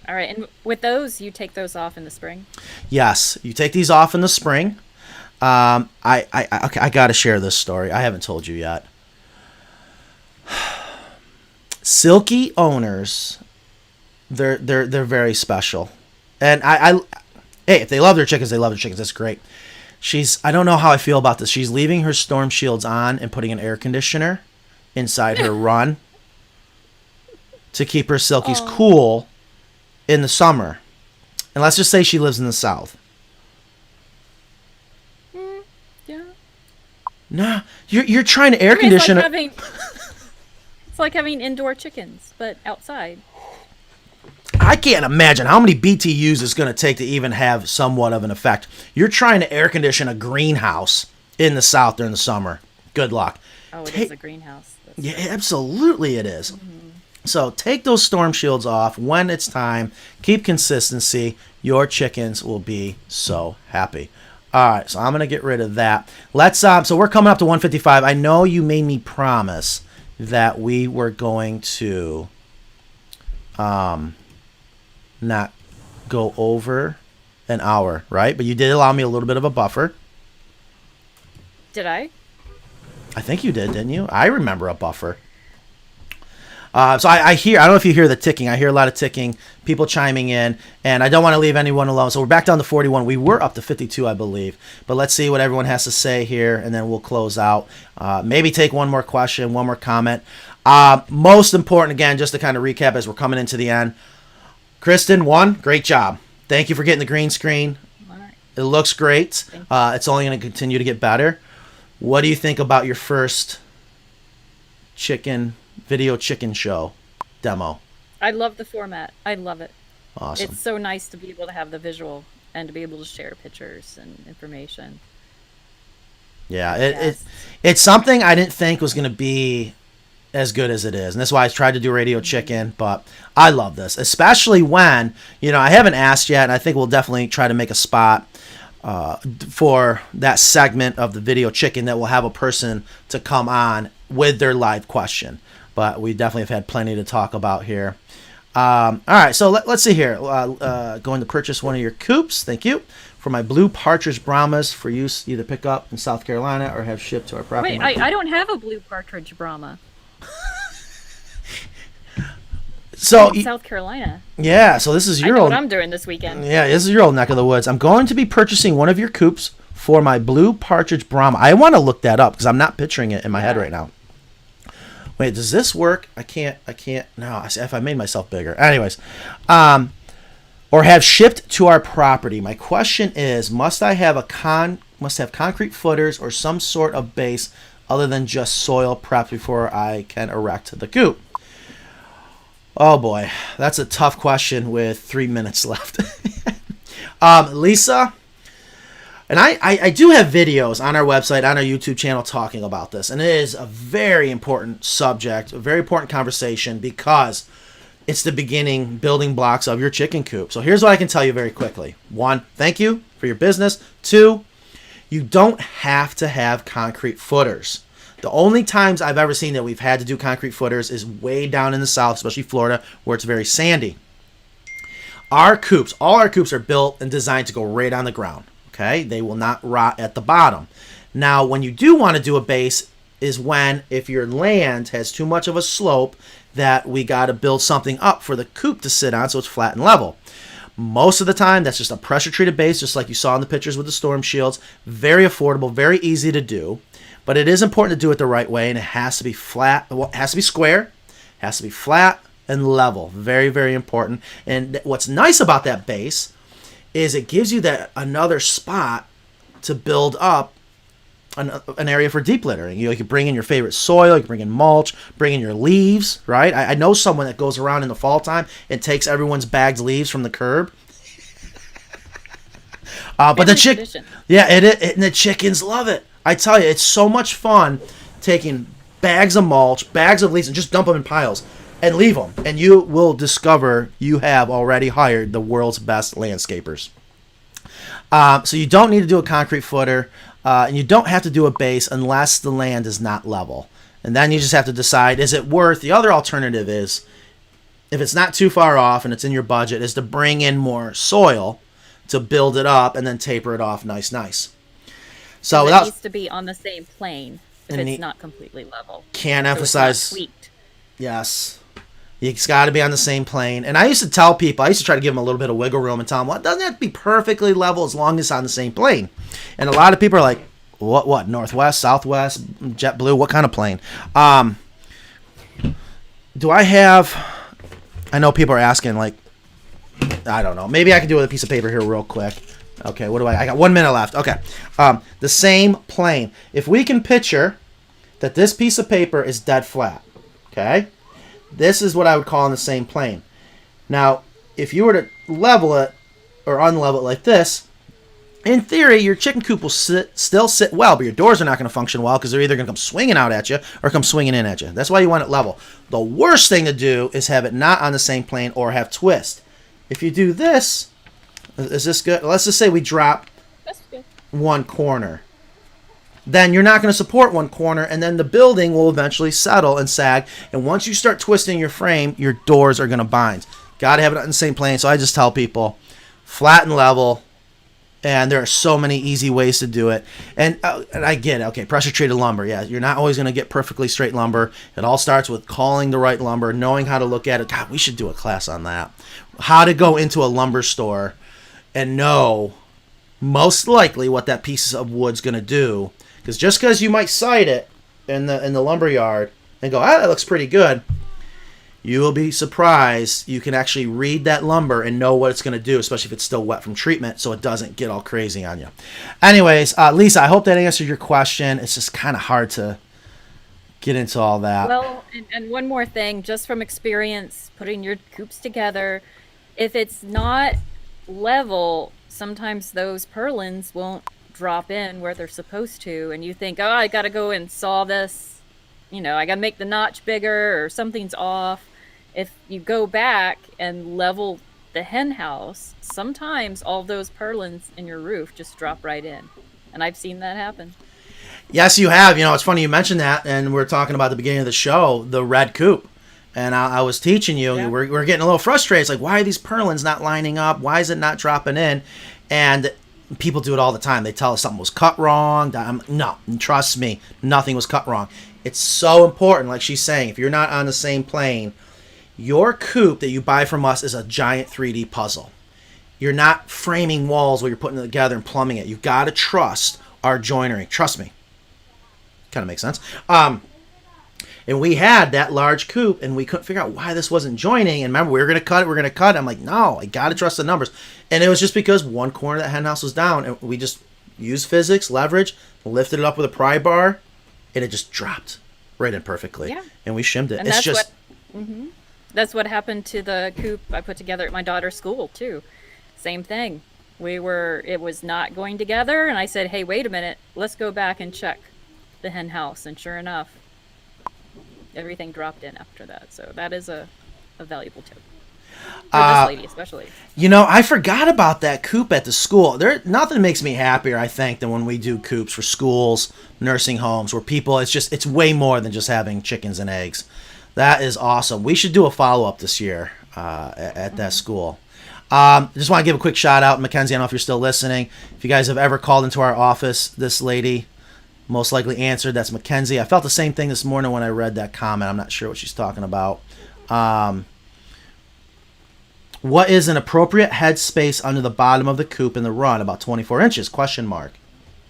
All right, and with those, you take those off in the spring? Yes, you take these off in the spring. I got to share this story. I haven't told you yet. Silky owners, they're very special, and hey, if they love their chickens, they love their chickens. That's great. I don't know how I feel about this. She's leaving her storm shields on and putting an air conditioner inside her run to keep her Silkies cool in the summer. And let's just say she lives in the South. Yeah. Nah, you're trying to air condition. It's like having indoor chickens, but outside. I can't imagine how many BTUs it's going to take to even have somewhat of an effect. You're trying to air condition a greenhouse in the South during the summer. Good luck. Oh, it is a greenhouse. Yeah, absolutely it is. Mm-hmm. So take those storm shields off when it's time. Keep consistency. Your chickens will be so happy. All right, so I'm going to get rid of that. So we're coming up to 155. I know you made me promise that we were going to not go over an hour, right? But you did allow me a little bit of a buffer. Did I? I think you did, didn't you? I remember a buffer. So I don't know if you hear the ticking. I hear a lot of ticking, people chiming in, and I don't want to leave anyone alone. So we're back down to 41. We were up to 52, I believe. But let's see what everyone has to say here, and then we'll close out. Maybe take one more question, one more comment. Most important, again, just to kind of recap as we're coming into the end. Kristen, great job. Thank you for getting the green screen. All right. It looks great. It's only going to continue to get better. What do you think about your first video chicken show demo? I love the format. I love it. Awesome. It's so nice to be able to have the visual and to be able to share pictures and information. Yeah, it's something I didn't think was going to be as good as it is. And that's why I tried to do Radio Chicken, but I love this, especially when, I haven't asked yet, and I think we'll definitely try to make a spot for that segment of the video chicken that will have a person to come on with their live question. But we definitely have had plenty to talk about here. All right, so let's see here. Going to purchase one of your coops. Thank you. For my blue partridge Brahmas for use either pick up in South Carolina or have shipped to our property. Wait, I don't have a blue partridge Brahma. So in South Carolina. Yeah, so this is your I know old. what I'm doing this weekend. Yeah, this is your old neck of the woods. I'm going to be purchasing one of your coops for my blue partridge Brahma. I want to look that up because I'm not picturing it in my head right now. Wait, does this work? I can't. No, if I made myself bigger. Anyways, or have shipped to our property. My question is, must have concrete footers or some sort of base other than just soil prep before I can erect the coop? Oh boy, that's a tough question with 3 minutes left. Lisa, and I do have videos on our website, on our YouTube channel talking about this, and it is a very important subject, a very important conversation because it's the beginning building blocks of your chicken coop. So here's what I can tell you very quickly. 1, thank you for your business. 2, you don't have to have concrete footers. The only times I've ever seen that we've had to do concrete footers is way down in the south, especially Florida, where it's very sandy. All our coops are built and designed to go right on the ground. Okay, they will not rot at the bottom. Now, when you do want to do a base is when, if your land has too much of a slope, that we got to build something up for the coop to sit on so it's flat and level. Most of the time, that's just a pressure-treated base, just like you saw in the pictures with the storm shields. Very affordable, very easy to do. But it is important to do it the right way, and it has to be flat. Well, it has to be square, it has to be flat and level. Very, very important. And what's nice about that base is it gives you that another spot to build up an area for deep littering. You can bring in your favorite soil, you can bring in mulch, bring in your leaves, right? I know someone that goes around in the fall time and takes everyone's bagged leaves from the curb. But the the chickens love it. I tell you, it's so much fun taking bags of mulch, bags of leaves, and just dump them in piles and leave them. And you will discover you have already hired the world's best landscapers. So you don't need to do a concrete footer, and you don't have to do a base unless the land is not level. And then you just have to decide, is it worth? The other alternative is, if it's not too far off and it's in your budget, is to bring in more soil to build it up and then taper it off nice. So it needs to be on the same plane if it's not completely level. Can't emphasize. Tweaked. Yes. It's got to be on the same plane. And I used to tell people, I used to try to give them a little bit of wiggle room and tell them, well, it doesn't have to be perfectly level as long as it's on the same plane. And a lot of people are like, what? Northwest, Southwest, JetBlue, what kind of plane? Do I have, I know people are asking, like, I don't know. Maybe I can do it with a piece of paper here real quick. Okay, what do I got 1 minute left. Okay. The same plane. If we can picture that this piece of paper is dead flat, okay? This is what I would call on the same plane. Now, if you were to level it or unlevel it like this, in theory, your chicken coop will still sit well, but your doors are not going to function well because they're either going to come swinging out at you or come swinging in at you. That's why you want it level. The worst thing to do is have it not on the same plane or have twist. If you do this, is this good? Let's just say we drop one corner. Then you're not going to support one corner, and then the building will eventually settle and sag. And once you start twisting your frame, your doors are going to bind. Got to have it on the same plane. So I just tell people, flat and level. And there are so many easy ways to do it. And I get it. Okay, pressure-treated lumber. Yeah, you're not always going to get perfectly straight lumber. It all starts with calling the right lumber, knowing how to look at it. God, we should do a class on that. How to go into a lumber store and know most likely what that piece of wood's going to do. Because just because you might sight it in the lumber yard and go, that looks pretty good, you will be surprised you can actually read that lumber and know what it's going to do, especially if it's still wet from treatment, so it doesn't get all crazy on you. Anyways, Lisa, I hope that answered your question. It's just kind of hard to get into all that. Well, and one more thing, just from experience, putting your coops together, if it's not level, sometimes those purlins won't drop in where they're supposed to, and you think, I got to go and saw this, I got to make the notch bigger or something's off. If you go back and level the hen house, sometimes all those purlins in your roof just drop right in. And I've seen that happen. Yes, you have. It's funny you mentioned that, and we're talking about the beginning of the show, the red coop. And I was teaching you, Yeah. we're getting a little frustrated. It's like, why are these purlins not lining up? Why is it not dropping in? And people do it all the time. They tell us something was cut wrong. No, trust me, nothing was cut wrong. It's so important, like she's saying, if you're not on the same plane, your coop that you buy from us is a giant 3D puzzle. You're not framing walls where you're putting it together and plumbing it. You've got to trust our joinery. Trust me. Kind of makes sense. And we had that large coop, and we couldn't figure out why this wasn't joining. And remember, we were going to cut it. I'm like, no, I got to trust the numbers. And it was just because one corner of that hen house was down, and we just used physics, leverage, lifted it up with a pry bar, and it just dropped right in perfectly. Yeah. And we shimmed it. And it's just... That's what happened to the coop I put together at my daughter's school, too. Same thing. It was not going together, and I said, hey, wait a minute, let's go back and check the hen house. And sure enough, everything dropped in after that. So that is a valuable tip. For this lady, especially. I forgot about that coop at the school. Nothing makes me happier, I think, than when we do coops for schools, nursing homes, where people, it's way more than just having chickens and eggs. That is awesome. We should do a follow-up this year at that school. Just want to give a quick shout out, Mackenzie. I don't know if you're still listening. If you guys have ever called into our office, this lady most likely answered. That's Mackenzie. I felt the same thing this morning when I read that comment. I'm not sure what she's talking about. What is an appropriate head space under the bottom of the coop in the run? About 24 inches? ?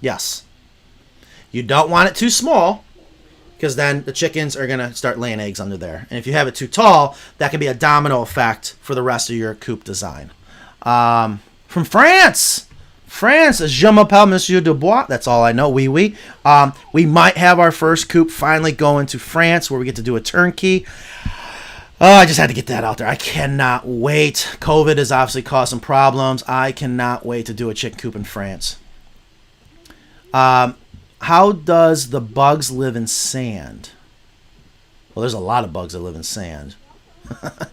Yes. You don't want it too small, because then the chickens are going to start laying eggs under there. And if you have it too tall, that can be a domino effect for the rest of your coop design. From France, je m'appelle Monsieur Dubois. That's all I know. Oui. We might have our first coop finally going to France, where we get to do a turnkey. Oh, I just had to get that out there. I cannot wait. COVID has obviously caused some problems. I cannot wait to do a chicken coop in France. How does the bugs live in sand? Well, there's a lot of bugs that live in sand.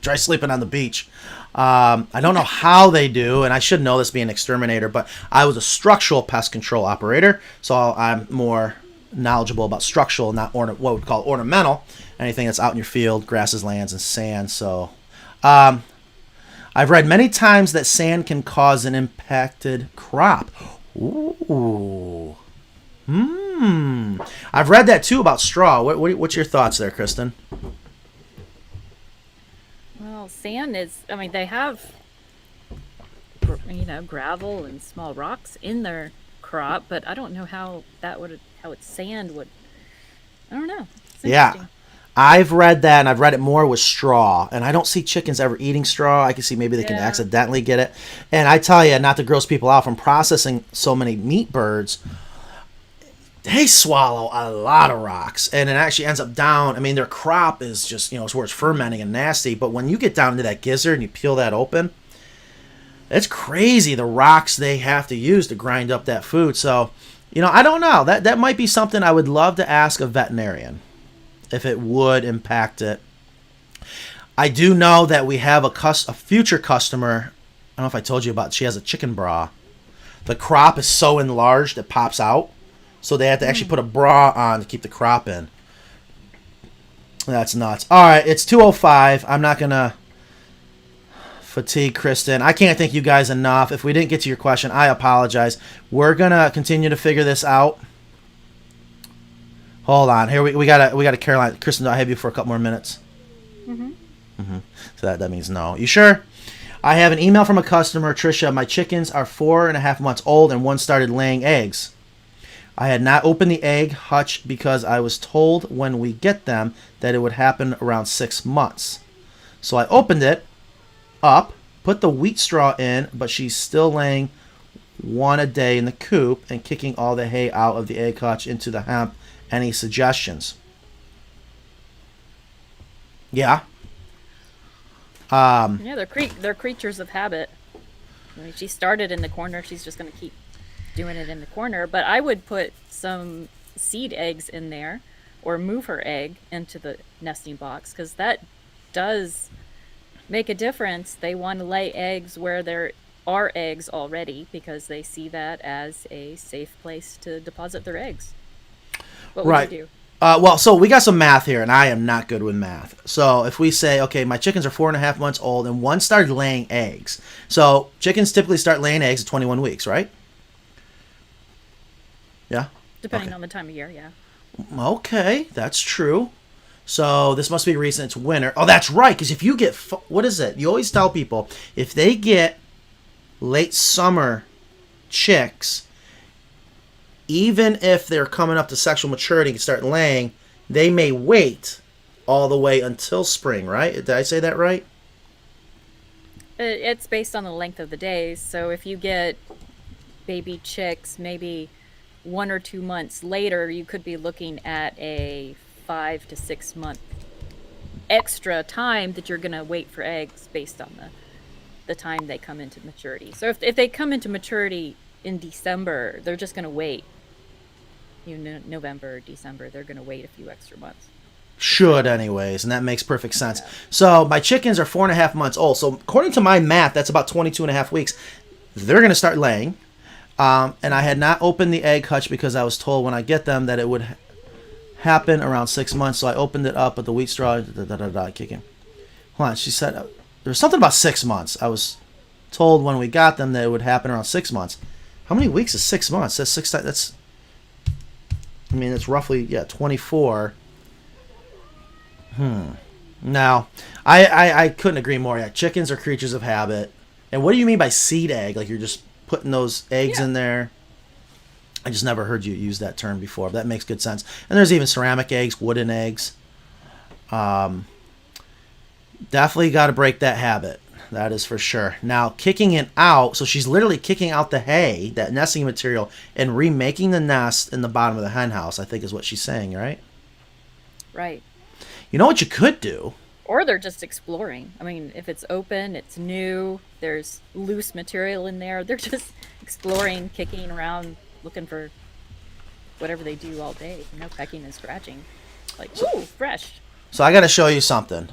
Try sleeping on the beach. I don't know how they do, and I should know this being an exterminator, but I was a structural pest control operator, so I'm more knowledgeable about structural, not what we would call ornamental. Anything that's out in your field, grasses, lands, and sand. So I've read many times that sand can cause an impacted crop. Ooh. I've read that too about straw. What's your thoughts there, Kristen? Well, sand is, they have, gravel and small rocks in their crop, but I don't know how it's sand would, I don't know. It's Yeah. I've read that, and I've read it more with straw, and I don't see chickens ever eating straw. I can see maybe they can accidentally get it. And I tell you, not to gross people out, from processing so many meat birds, they swallow a lot of rocks, and it actually ends up down. Their crop is just, it's where it's fermenting and nasty, but when you get down into that gizzard and you peel that open, it's crazy the rocks they have to use to grind up that food. So, I don't know. That might be something I would love to ask a veterinarian, if it would impact it. I do know that we have a future customer. I don't know if I told you about. She has a chicken bra. The crop is so enlarged it pops out, so they have to actually put a bra on to keep the crop in. That's nuts. All right, it's 2:05. I'm not gonna fatigue Kristen. I can't thank you guys enough. If we didn't get to your question, I apologize. We're gonna continue to figure this out. Hold on. Here we got a Carolina. Kristen, do I have you for a couple more minutes? So that means no. You sure? I have an email from a customer, Tricia. My chickens are 4.5 months old, and one started laying eggs. I had not opened the egg hutch because I was told when we get them that it would happen around 6 months. So I opened it up, put the wheat straw in, but she's still laying one a day in the coop and kicking all the hay out of the egg hutch into the hemp. Any suggestions? Yeah. They're creatures of habit. She started in the corner. She's just going to keep doing it in the corner. But I would put some seed eggs in there, or move her egg into the nesting box, because that does make a difference, they want to lay eggs where there are eggs already because they see that as a safe place to deposit their eggs. What would you do? Well, so we got some math here, and I am not good with math. So if we say, okay, my chickens are 4.5 months old, and one started laying eggs. So chickens typically start laying eggs at 21 weeks, right? Yeah? Depending on the time of year, yeah. Okay, that's true. So this must be recent. It's winter. Oh, that's right, because if you get, what is it? You always tell people, if they get late summer chicks, even if they're coming up to sexual maturity and start laying, they may wait all the way until spring, right? Did I say that right? It's based on the length of the days. So if you get baby chicks maybe 1 or 2 months later, you could be looking at a 5 to 6 month extra time that you're going to wait for eggs based on the time they come into maturity. So if they come into maturity in December, they're just going to wait. November, December, they're going to wait a few extra months. Should anyways, and that makes perfect sense. Yeah. So my chickens are 4.5 months old. So according to my math, that's about 22.5 weeks. They're going to start laying. And I had not opened the egg hutch because I was told when I get them that it would happen around 6 months. So I opened it up with the wheat straw, kicking. Hold on, she said there was something about 6 months. I was told when we got them that it would happen around 6 months. How many weeks is 6 months? That's six. That's. I mean, it's roughly 24. Now, I couldn't agree more. Yeah, chickens are creatures of habit. And what do you mean by seed egg? Like you're just putting those eggs in there? I just never heard you use that term before. But that makes good sense. And there's even ceramic eggs, wooden eggs. Definitely got to break that habit. That is for sure. Now, kicking it out, so she's literally kicking out the hay, that nesting material, and remaking the nest in the bottom of the hen house, I think is what she's saying, right? Right. You know what you could do? Or they're just exploring. I mean, if it's open, it's new, there's loose material in there, they're just exploring, kicking around, looking for whatever they do all day. Pecking and scratching. Like, ooh, fresh. So I got to show you something.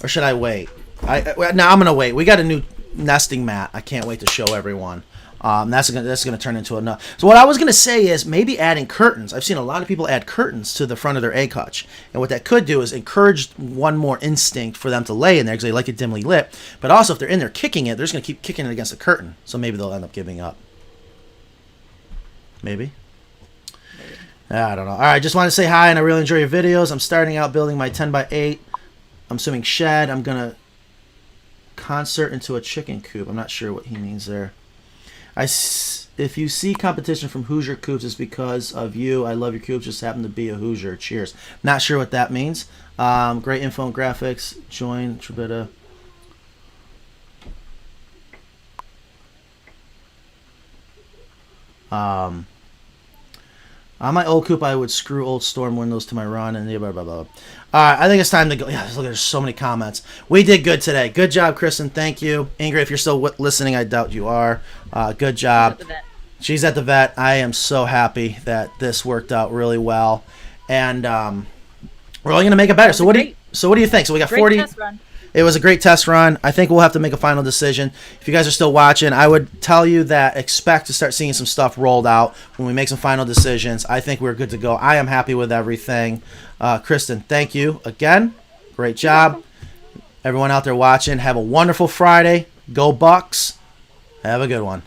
Or should I wait? Now I'm gonna wait. We got a new nesting mat. I can't wait to show everyone. That's gonna turn into enough. So what I was gonna say is maybe adding curtains. I've seen a lot of people add curtains to the front of their egg hutch, and what that could do is encourage one more instinct for them to lay in there because they like it dimly lit. But also, if they're in there kicking it, they're just gonna keep kicking it against the curtain. So maybe they'll end up giving up. Maybe. I don't know. All right, just want to say hi, and I really enjoy your videos. I'm starting out building my 10x8. I'm assuming shed. I'm gonna concert into a chicken coop. I'm not sure what he means there. If you see competition from Hoosier Coops, it's because of you. I love your coops. Just happen to be a Hoosier. Cheers. Not sure what that means. Great info and graphics. Join Trebita. On my old coop, I would screw old storm windows to my run and blah, blah, blah. All right, I think it's time to go. Yeah, look, there's so many comments. We did good today. Good job, Kristen. Thank you. Ingrid, if you're still listening, I doubt you are. Good job. She's at the vet. I am so happy that this worked out really well. And we're only going to make it better. So what do you think? So we got 40. Test run. It was a great test run. I think we'll have to make a final decision. If you guys are still watching, I would tell you that expect to start seeing some stuff rolled out when we make some final decisions. I think we're good to go. I am happy with everything. Kristen, thank you again. Great job. Everyone out there watching, have a wonderful Friday. Go Bucks. Have a good one.